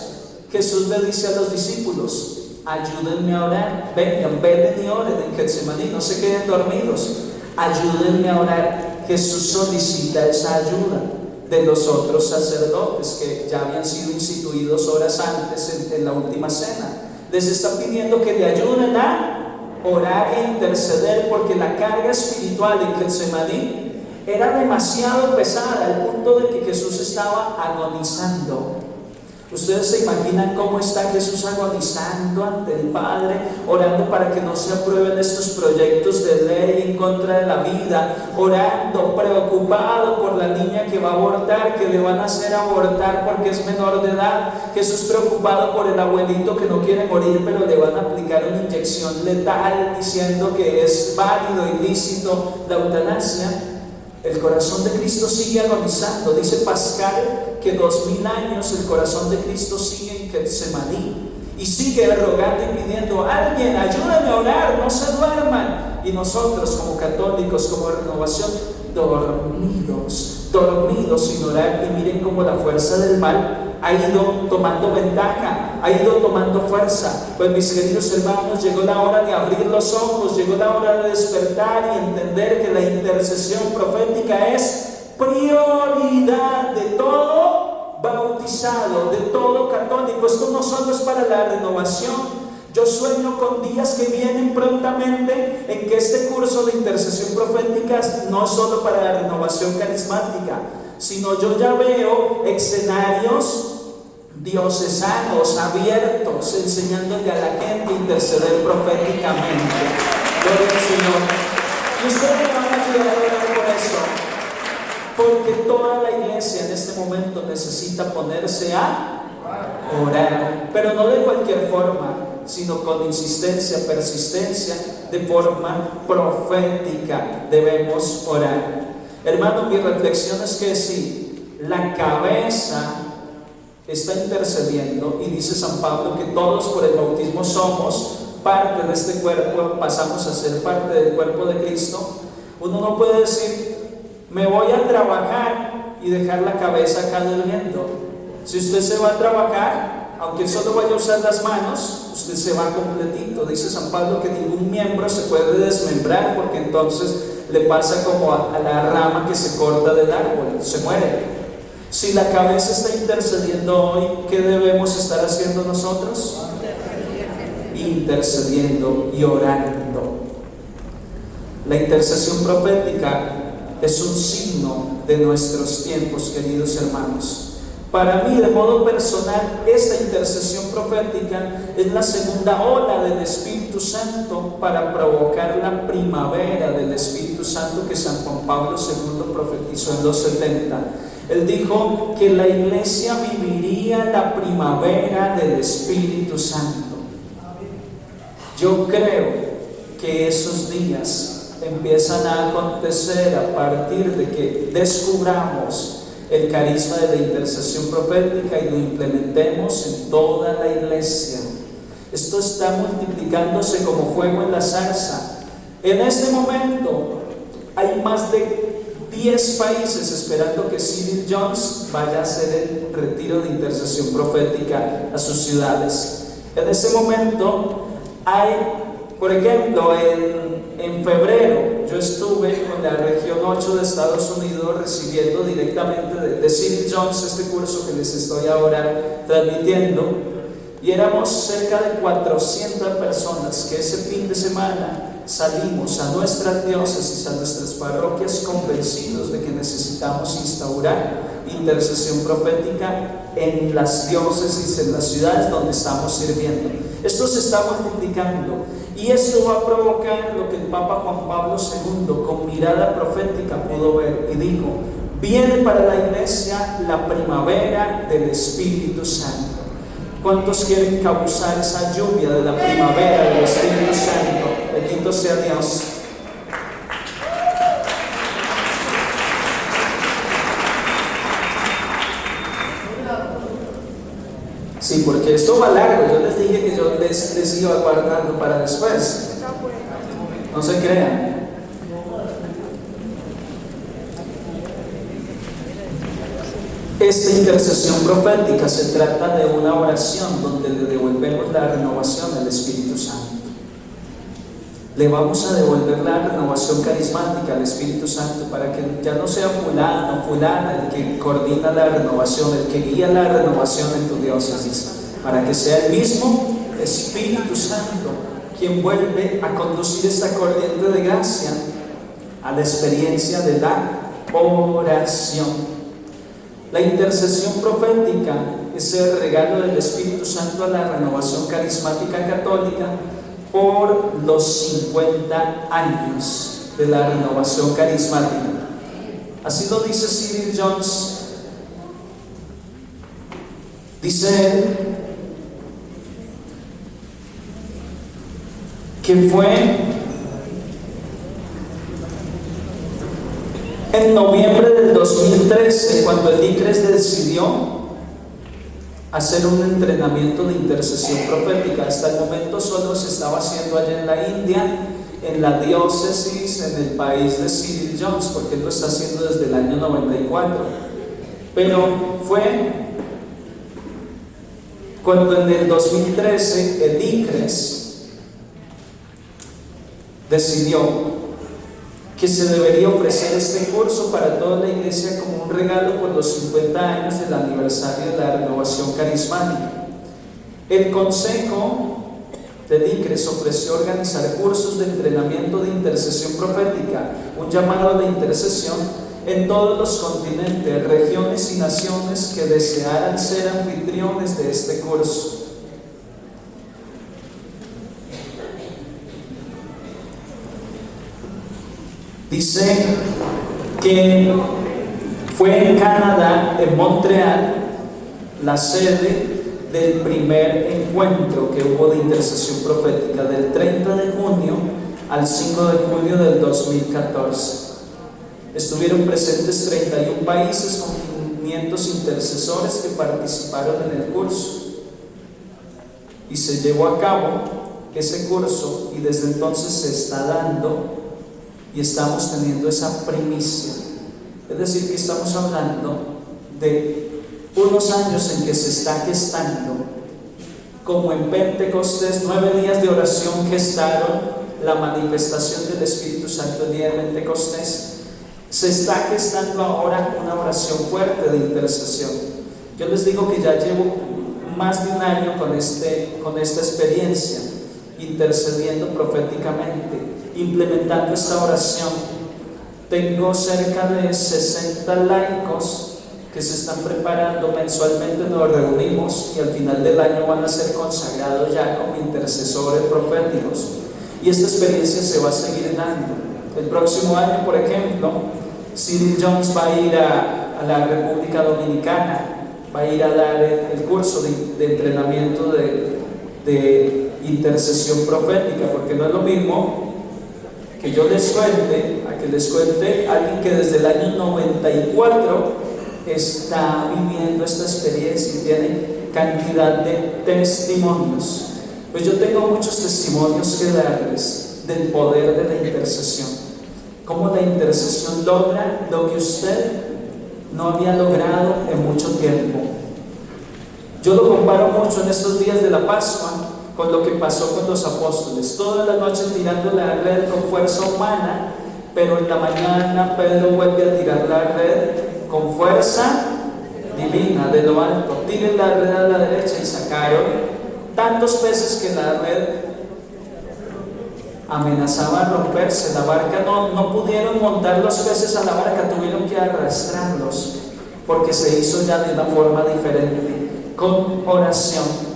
Jesús le dice a los discípulos: ayúdenme a orar, vengan y oren en Getsemaní, no se queden dormidos. Ayúdenme a orar. Jesús solicita esa ayuda de los otros sacerdotes que ya habían sido instituidos horas antes en la última cena. Les está pidiendo que le ayuden a orar e interceder, porque la carga espiritual en Getsemaní era demasiado pesada al punto de que Jesús estaba agonizando. Ustedes se imaginan cómo está Jesús agonizando ante el Padre, orando para que no se aprueben estos proyectos de ley en contra de la vida, orando, preocupado por la niña que va a abortar, que le van a hacer abortar porque es menor de edad. Jesús preocupado por el abuelito que no quiere morir, pero le van a aplicar una inyección letal diciendo que es válido y lícito la eutanasia. El corazón de Cristo sigue agonizando. Dice Pascal que 2000 años el corazón de Cristo sigue en Getsemaní y sigue rogando y pidiendo: alguien, ayúdame a orar, no se duerman. Y nosotros como católicos, como Renovación, dormidos sin orar. Y miren cómo la fuerza del mal ha ido tomando ventaja, ha ido tomando fuerza. Pues mis queridos hermanos, llegó la hora de abrir los ojos, llegó la hora de despertar y entender que la intercesión profética es prioridad de todo bautizado, de todo católico. Esto no solo es para la renovación. Yo sueño con días que vienen prontamente en que este curso de intercesión profética no es solo para la renovación carismática, sino yo ya veo escenarios diocesanos abiertos, enseñándole a la gente a interceder proféticamente. Gloria al Señor. Y ustedes me van a ayudar a orar por eso, porque toda la iglesia en este momento necesita ponerse a orar, pero no de cualquier forma, sino con insistencia, persistencia, de forma profética debemos orar. Hermano, mi reflexión es que si la cabeza está intercediendo, y dice San Pablo que todos por el bautismo somos parte de este cuerpo, pasamos a ser parte del cuerpo de Cristo, uno no puede decir: me voy a trabajar y dejar la cabeza acá durmiendo. Si usted se va a trabajar, aunque solo vaya a usar las manos, usted se va completito. Dice San Pablo que ningún miembro se puede desmembrar, porque entonces le pasa como a la rama que se corta del árbol, se muere. Si la cabeza está intercediendo hoy, ¿qué debemos estar haciendo nosotros? Intercediendo y orando. La intercesión profética es un signo de nuestros tiempos, queridos hermanos. Para mí, de modo personal, esta intercesión profética es la segunda ola del Espíritu Santo para provocar la primavera del Espíritu Santo que San Juan Pablo II profetizó en los 70. Él dijo que la iglesia viviría la primavera del Espíritu Santo. Yo creo que esos días empiezan a acontecer a partir de que descubramos el carisma de la intercesión profética y lo implementemos en toda la iglesia. Esto está multiplicándose como fuego en la zarza. En este momento hay más de 10 países esperando que Cyril Jones vaya a hacer el retiro de intercesión profética a sus ciudades. En este momento hay, por ejemplo, en febrero yo estuve con la región 8 de Estados Unidos recibiendo directamente de Cyril Jones este curso que les estoy ahora transmitiendo, y éramos cerca de 400 personas que ese fin de semana salimos a nuestras diócesis, a nuestras parroquias, convencidos de que necesitamos instaurar intercesión profética en las diócesis, en las ciudades donde estamos sirviendo. Esto se está multiplicando y esto va a provocar lo que el Papa Juan Pablo II con mirada profética pudo ver y dijo: viene para la iglesia la primavera del Espíritu Santo. ¿Cuántos quieren causar esa lluvia de la primavera del Espíritu Santo? Bendito sea Dios. Sí, porque esto va largo. Yo les dije que yo les iba guardando para después. No se crean. Esta intercesión profética se trata de una oración donde le devolvemos la renovación al Espíritu Santo. Le vamos a devolver la renovación carismática al Espíritu Santo para que ya no sea fulano, fulana el que coordina la renovación, el que guía la renovación en tu diócesis, para que sea el mismo Espíritu Santo quien vuelve a conducir esta corriente de gracia a la experiencia de la oración. La intercesión profética es el regalo del Espíritu Santo a la renovación carismática católica por los 50 años de la renovación carismática. Así lo dice Cyril Jones. Dice él que fue en noviembre del 2013 cuando el ICRES decidió hacer un entrenamiento de intercesión profética. Hasta el momento solo se estaba haciendo allá en la India, en la diócesis, en el país de Cyril Jones, porque él lo está haciendo desde el año 94. Pero fue cuando en el 2013 el ICRES decidió que se debería ofrecer este curso para toda la iglesia como un regalo por los 50 años del aniversario de la renovación carismática. El consejo del ICRES ofreció organizar cursos de entrenamiento de intercesión profética, un llamado a la intercesión en todos los continentes, regiones y naciones que desearan ser anfitriones de este curso. Dice que fue en Canadá, en Montreal, la sede del primer encuentro que hubo de intercesión profética, del 30 de junio al 5 de julio del 2014. Estuvieron presentes 31 países con 500 intercesores que participaron en el curso. Y se llevó a cabo ese curso y desde entonces se está dando y estamos teniendo esa primicia. Es decir, que estamos hablando de unos años en que se está gestando, como en Pentecostés, 9 días de oración gestaron la manifestación del Espíritu Santo el día de Pentecostés. Se está gestando ahora una oración fuerte de intercesión. Yo les digo que ya llevo más de un año con esta experiencia, intercediendo proféticamente, implementando esta oración. Tengo cerca de 60 laicos que se están preparando. Mensualmente nos reunimos y al final del año van a ser consagrados ya como intercesores proféticos, y esta experiencia se va a seguir dando. El próximo año, por ejemplo, Cyril Jones va a ir a la República Dominicana, va a ir a dar el curso de entrenamiento de intercesión profética, porque no es lo mismo que yo les cuente a que les cuente alguien que desde el año 94 está viviendo esta experiencia y tiene cantidad de testimonios. Pues yo tengo muchos testimonios que darles del poder de la intercesión, cómo la intercesión logra lo que usted no había logrado en mucho tiempo. Yo lo comparo mucho en estos días de la Pascua con lo que pasó con los apóstoles, toda la noche tirando la red con fuerza humana, pero en la mañana Pedro vuelve a tirar la red con fuerza divina de lo alto. Tiren la red a la derecha y sacaron tantos peces que la red amenazaba romperse. La barca no pudieron montar los peces a la barca, tuvieron que arrastrarlos, porque se hizo ya de una forma diferente, con oración.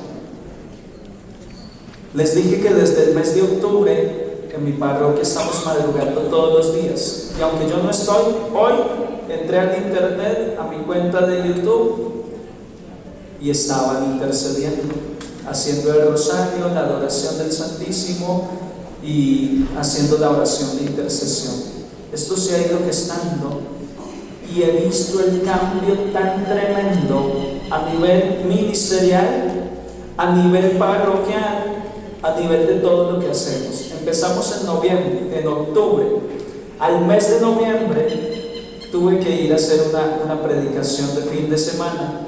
Les dije que desde el mes de octubre en mi parroquia estamos madrugando todos los días, y aunque yo no estoy hoy, entré al internet, a mi cuenta de YouTube, y estaban intercediendo, haciendo el rosario, la adoración del Santísimo y haciendo la oración de intercesión. Esto se ha ido gestando y he visto el cambio tan tremendo a nivel ministerial, a nivel parroquial, a nivel de todo lo que hacemos. Empezamos en octubre. Al mes de noviembre tuve que ir a hacer una predicación de fin de semana.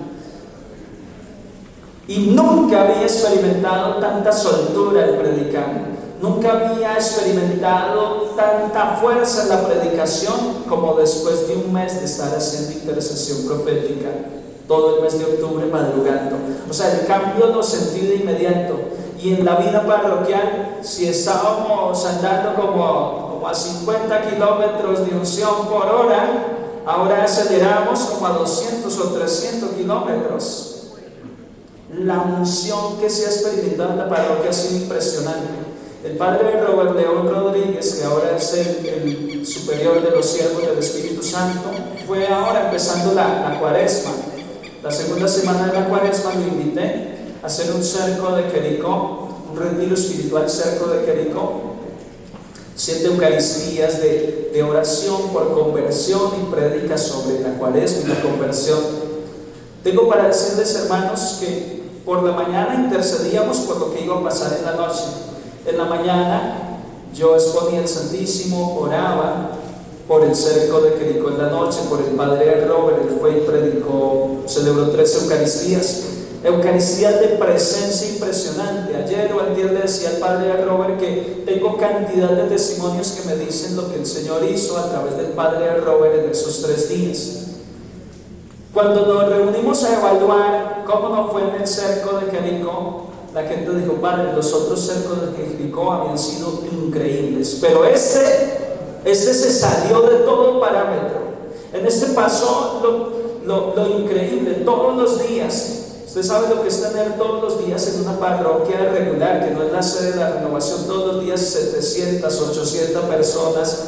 Y nunca había experimentado tanta soltura al predicar. Nunca había experimentado tanta fuerza en la predicación como después de un mes de estar haciendo intercesión profética. Todo el mes de octubre madrugando. O sea, el cambio lo sentí de inmediato. Y en la vida parroquial, si estábamos andando como a 50 kilómetros de unción por hora, Ahora aceleramos como a 200 o 300 kilómetros. La unción que se ha experimentado en la parroquia ha sido impresionante. El padre Robert León Rodríguez, que ahora es el superior de los siervos del Espíritu Santo, fue ahora empezando la cuaresma. La segunda semana de la cuaresma lo invité a hacer un cerco de Jericó, un retiro espiritual cerco de Jericó. 7 Eucaristías de oración por conversión y prédica sobre la cuaresma y la conversión. Tengo para decirles, hermanos, que por la mañana intercedíamos por lo que iba a pasar en la noche. En la mañana yo exponía el Santísimo, oraba por el cerco de Jericó. En la noche por el padre Robert, él fue y predicó, celebró 3 Eucaristías. Eucaristías de presencia impresionante. Ayer o antier le decía al padre Robert que tengo cantidad de testimonios que me dicen lo que el Señor hizo a través del padre Robert en esos 3 días. Cuando nos reunimos a evaluar cómo nos fue en el cerco de Jericó, la gente dijo: padre, los otros cercos de Jericó habían sido increíbles, pero este se salió de todo parámetro. En este pasó lo increíble todos los días. Usted sabe lo que es tener todos los días en una parroquia regular, que no es la sede de la renovación, todos los días 700, 800 personas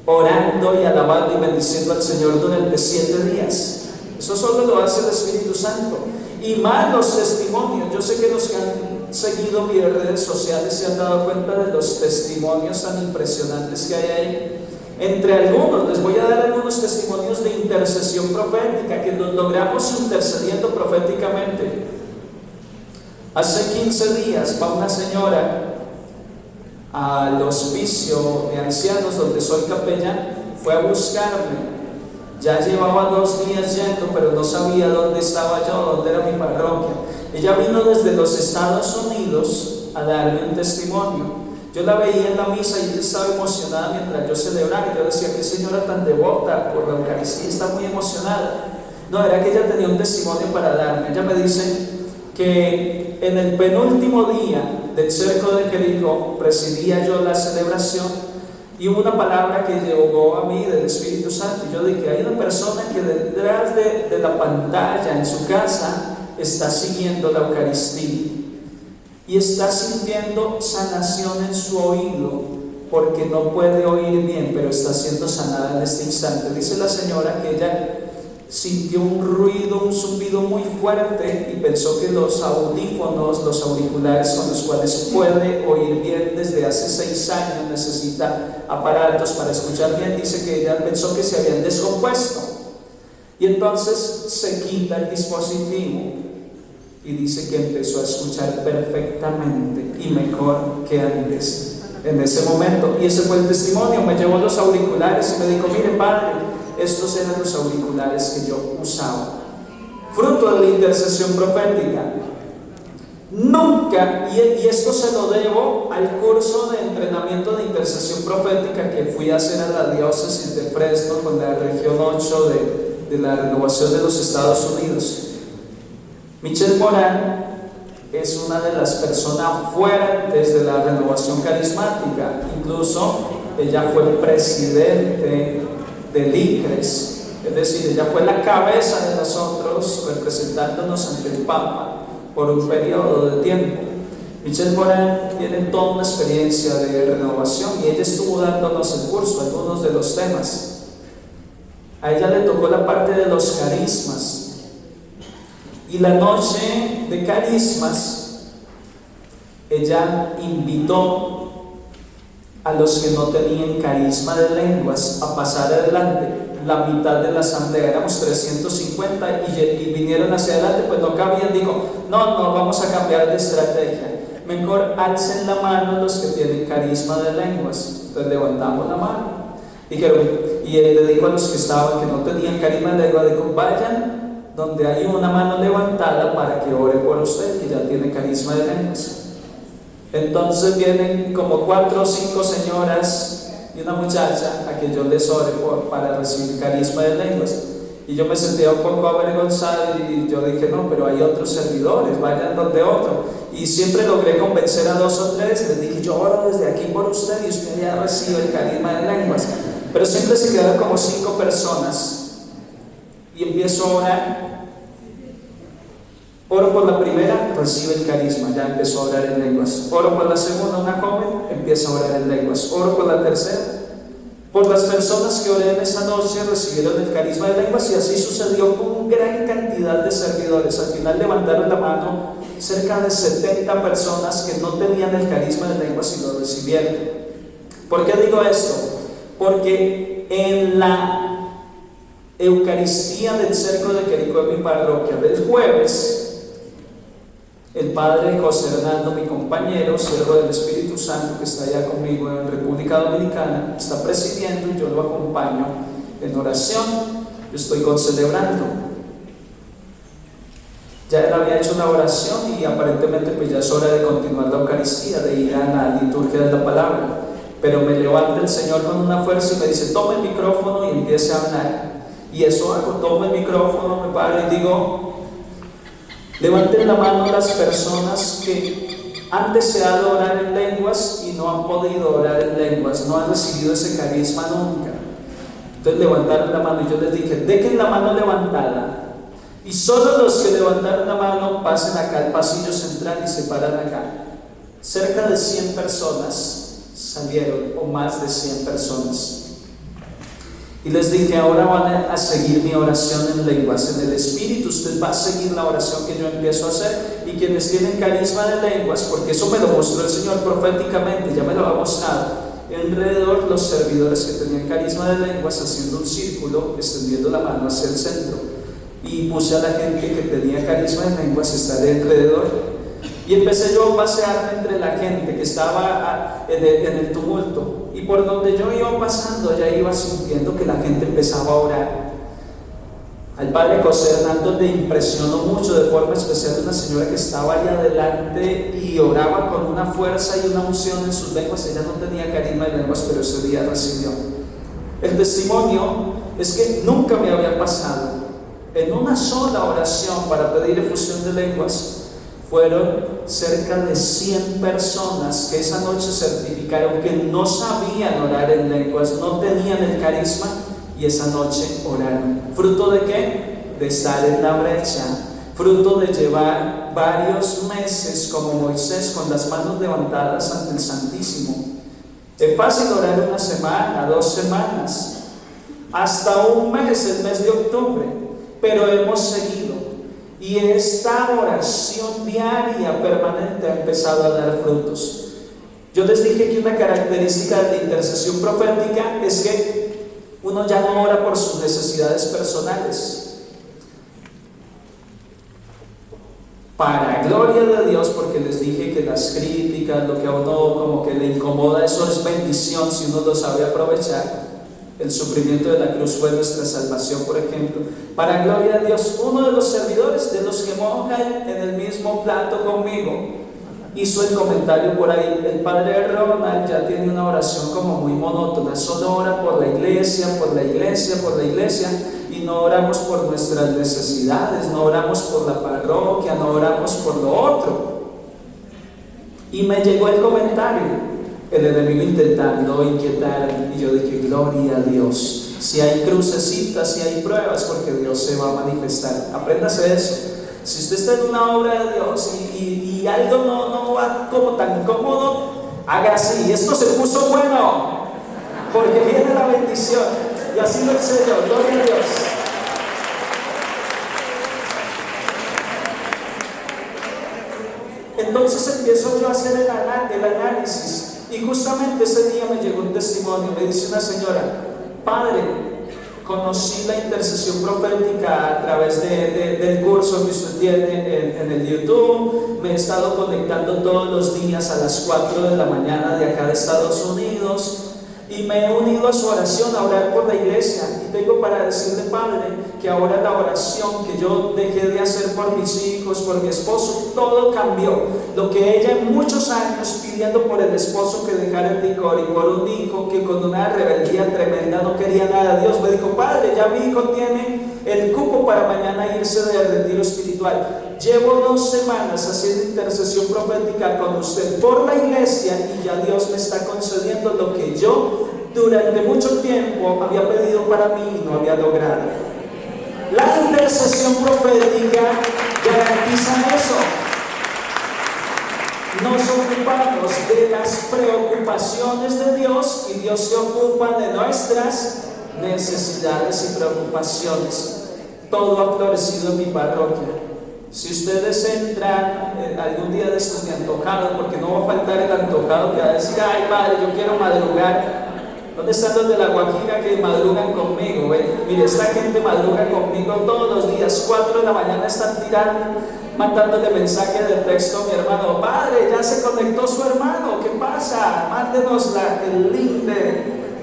orando y alabando y bendiciendo al Señor durante 7 días. Eso solo lo hace el Espíritu Santo. Y más los testimonios. Yo sé que los que han seguido mis redes sociales se han dado cuenta de los testimonios tan impresionantes que hay ahí. Entre algunos, les voy a dar algunos testimonios de intercesión profética, que los logramos intercediendo proféticamente. Hace 15 días va una señora al hospicio de ancianos donde soy capellán, fue a buscarme. Ya llevaba 2 días yendo, pero no sabía dónde estaba yo, dónde era mi parroquia. Ella vino desde los Estados Unidos a darme un testimonio. Yo la veía en la misa y ella estaba emocionada mientras yo celebraba. Yo decía: qué señora tan devota por la Eucaristía, está muy emocionada. No, era que ella tenía un testimonio para darme. Ella me dice que en el penúltimo día del cerco de Jericó presidía yo la celebración. Y hubo una palabra que llegó a mí del Espíritu Santo. Y yo dije: hay una persona que detrás de la pantalla en su casa está siguiendo la Eucaristía y está sintiendo sanación en su oído, porque no puede oír bien, pero está siendo sanada en este instante. Dice la señora que ella sintió un ruido, un zumbido muy fuerte y pensó que los audífonos, los auriculares con los cuales puede oír bien desde hace 6 años, necesita aparatos para escuchar bien. Dice que ella pensó que se habían descompuesto y entonces se quita el dispositivo y dice que empezó a escuchar perfectamente y mejor que antes en ese momento. Y ese fue el testimonio. Me llevó los auriculares y me dijo: mire, padre, estos eran los auriculares que yo usaba. Fruto de la intercesión profética. Nunca, y esto se lo debo al curso de entrenamiento de intercesión profética que fui a hacer a la diócesis de Fresno con la región 8 de la renovación de los Estados Unidos. Michelle Morán es una de las personas fuertes de la renovación carismática. Incluso ella fue presidente del ICRES, es decir, ella fue la cabeza de nosotros representándonos ante el Papa por un periodo de tiempo. Michelle Morán tiene toda una experiencia de renovación y ella estuvo dándonos el curso, algunos de los temas. A ella le tocó la parte de los carismas. Y la noche de carismas, ella invitó a los que no tenían carisma de lenguas a pasar adelante. La mitad de la asamblea, éramos 350 y vinieron hacia adelante, pues no cabían. Dijo: no, vamos a cambiar de estrategia. Mejor alcen la mano los que tienen carisma de lenguas. Entonces levantamos la mano. Dijeron, y él le dijo a los que estaban, que no tenían carisma de lenguas, dijo: vayan donde hay una mano levantada para que ore por usted, que ya tiene carisma de lenguas. Entonces vienen como 4 o 5 señoras y una muchacha a que yo les ore para recibir carisma de lenguas. Y yo me sentía un poco avergonzado y yo dije: no, pero hay otros servidores, vayan donde otro. Y siempre logré convencer a 2 o 3. Les dije: yo oro desde aquí por usted y usted ya recibe el carisma de lenguas. pero siempre se quedan como 5 personas. Y empiezo a orar. Oro por la primera, recibe el carisma, ya empezó a orar en lenguas. Oro por la segunda, una joven, empieza a orar en lenguas. Oro por la tercera. Por las personas que oré en esa noche recibieron el carisma de lenguas, y así sucedió con gran cantidad de servidores. Al final levantaron la mano cerca de 70 personas que no tenían el carisma de lenguas y lo recibieron. ¿Por qué digo esto? Porque en la Eucaristía del Cerco de Jericó en mi parroquia del jueves, el padre José Hernando, mi compañero, siervo del Espíritu Santo, que está allá conmigo en República Dominicana, está presidiendo y yo lo acompaño en oración. Yo estoy concelebrando. Ya él había hecho la oración y aparentemente pues ya es hora de continuar la Eucaristía, de ir a la liturgia de la palabra. Pero me levanta el Señor con una fuerza y me dice: tome el micrófono y empiece a hablar. Y eso hago, tomo el micrófono, me paro y digo: levanten la mano las personas que han deseado orar en lenguas y no han podido orar en lenguas, no han recibido ese carisma nunca. Entonces levantaron la mano y yo les dije: dejen la mano levantada. Y solo los que levantaron la mano pasen acá al pasillo central y se paran acá. Cerca de 100 personas salieron, o más de 100 personas. Y les dije: ahora van a seguir mi oración en lenguas, en el Espíritu. Usted va a seguir la oración que yo empiezo a hacer, y quienes tienen carisma de lenguas, porque eso me lo mostró el Señor proféticamente, ya me lo ha mostrado, alrededor los servidores que tenían carisma de lenguas, haciendo un círculo, extendiendo la mano hacia el centro, y puse a la gente que tenía carisma de lenguas a estar alrededor, y empecé yo a pasearme entre la gente que estaba en el tumulto, y por donde yo iba pasando ya iba sintiendo que la gente empezaba a orar. Al padre José Hernando le impresionó mucho de forma especial una señora que estaba ahí adelante y oraba con una fuerza y una unción en sus lenguas. Ella no tenía carisma de lenguas, pero ese día recibió. El testimonio es que nunca me había pasado. En una sola oración para pedir efusión de lenguas, fueron cerca de 100 personas que esa noche certificaron que no sabían orar en lenguas, no tenían el carisma, y esa noche oraron. ¿Fruto de qué? De estar en la brecha, fruto de llevar varios meses como Moisés con las manos levantadas ante el Santísimo. Es fácil orar una semana, 2 semanas, hasta un mes, el mes de octubre, pero hemos seguido. Y esta oración diaria, permanente, ha empezado a dar frutos. Yo les dije que una característica de la intercesión profética es que uno ya no ora por sus necesidades personales. Para gloria de Dios, porque les dije que las críticas, lo que a uno como que le incomoda, eso es bendición si uno lo sabe aprovechar. El sufrimiento de la cruz fue nuestra salvación, por ejemplo. Para gloria de Dios, uno de los servidores, de los que mojan en el mismo plato conmigo, hizo el comentario por ahí: el padre Ronald ya tiene una oración como muy monótona, solo ora por la iglesia, por la iglesia, por la iglesia, y no oramos por nuestras necesidades, no oramos por la parroquia, no oramos por lo otro. Y me llegó el comentario, el enemigo intentando inquietar, y yo dije: gloria a Dios. Si hay crucecitas, si hay pruebas, porque Dios se va a manifestar. Apréndase eso. Si usted está en una obra de Dios y algo no va como tan cómodo, haga así: esto se puso bueno, porque viene la bendición. Y así lo hice yo. Gloria a Dios. Entonces empiezo yo a hacer el análisis. Y justamente ese día me llegó un testimonio. Me dice una señora: padre, conocí la intercesión profética a través del curso que usted tiene en el YouTube. Me he estado conectando todos los días a las 4 de la mañana de acá de Estados Unidos, y me he unido a su oración, a orar por la iglesia. Y tengo para decirle, padre, que ahora la oración que yo dejé de hacer por mis hijos, por mi esposo, todo cambió. Lo que ella en muchos años pidiendo por el esposo que dejara el licor, y por un hijo que con una rebeldía tremenda no quería nada de Dios, me dijo: padre, ya mi hijo tiene el cupo para mañana irse del retiro espiritual. Llevo 2 semanas haciendo intercesión profética con usted por la iglesia, y ya Dios me está concediendo lo que yo durante mucho tiempo había pedido para mí y no había logrado. La intercesión profética garantiza eso. Nos ocupamos de las preocupaciones de Dios y Dios se ocupa de nuestras necesidades y preocupaciones. Todo ha florecido en mi parroquia. Si ustedes entran algún día de estos de antojado, porque no va a faltar el antojado que va a decir: ay padre, yo quiero madrugar. ¿Dónde están los de la Guajira que madrugan conmigo? Mire, esta gente madruga conmigo todos los días. 4 de la mañana están mandándole mensaje de texto a mi hermano: padre, ya se conectó su hermano, ¿qué pasa? Mándenos el link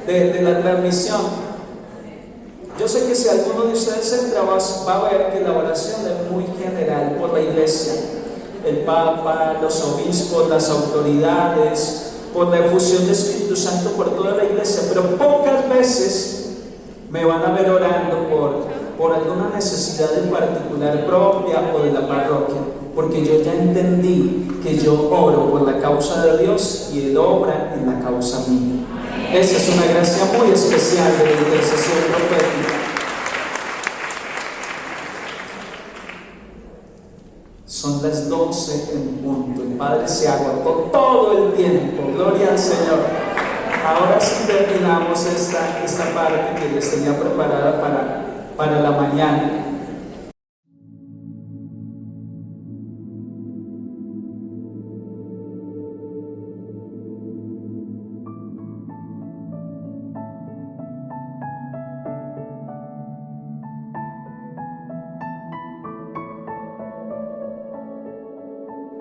de la transmisión. Yo sé que si alguno de ustedes entra, va a ver que la oración es muy general por la iglesia, el Papa, los obispos, las autoridades, por la efusión del Espíritu Santo por toda la iglesia, pero pocas veces me van a ver orando por alguna necesidad en particular propia o de la parroquia, porque yo ya entendí que yo oro por la causa de Dios y Él obra en la causa mía. Esa es una gracia muy especial de la intercesión profética. Son las 12 en punto. El Padre se agotó todo el tiempo. Gloria al Señor. Ahora sí terminamos esta parte que les tenía preparada para la mañana.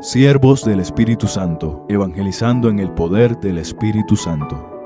Siervos del Espíritu Santo, evangelizando en el poder del Espíritu Santo.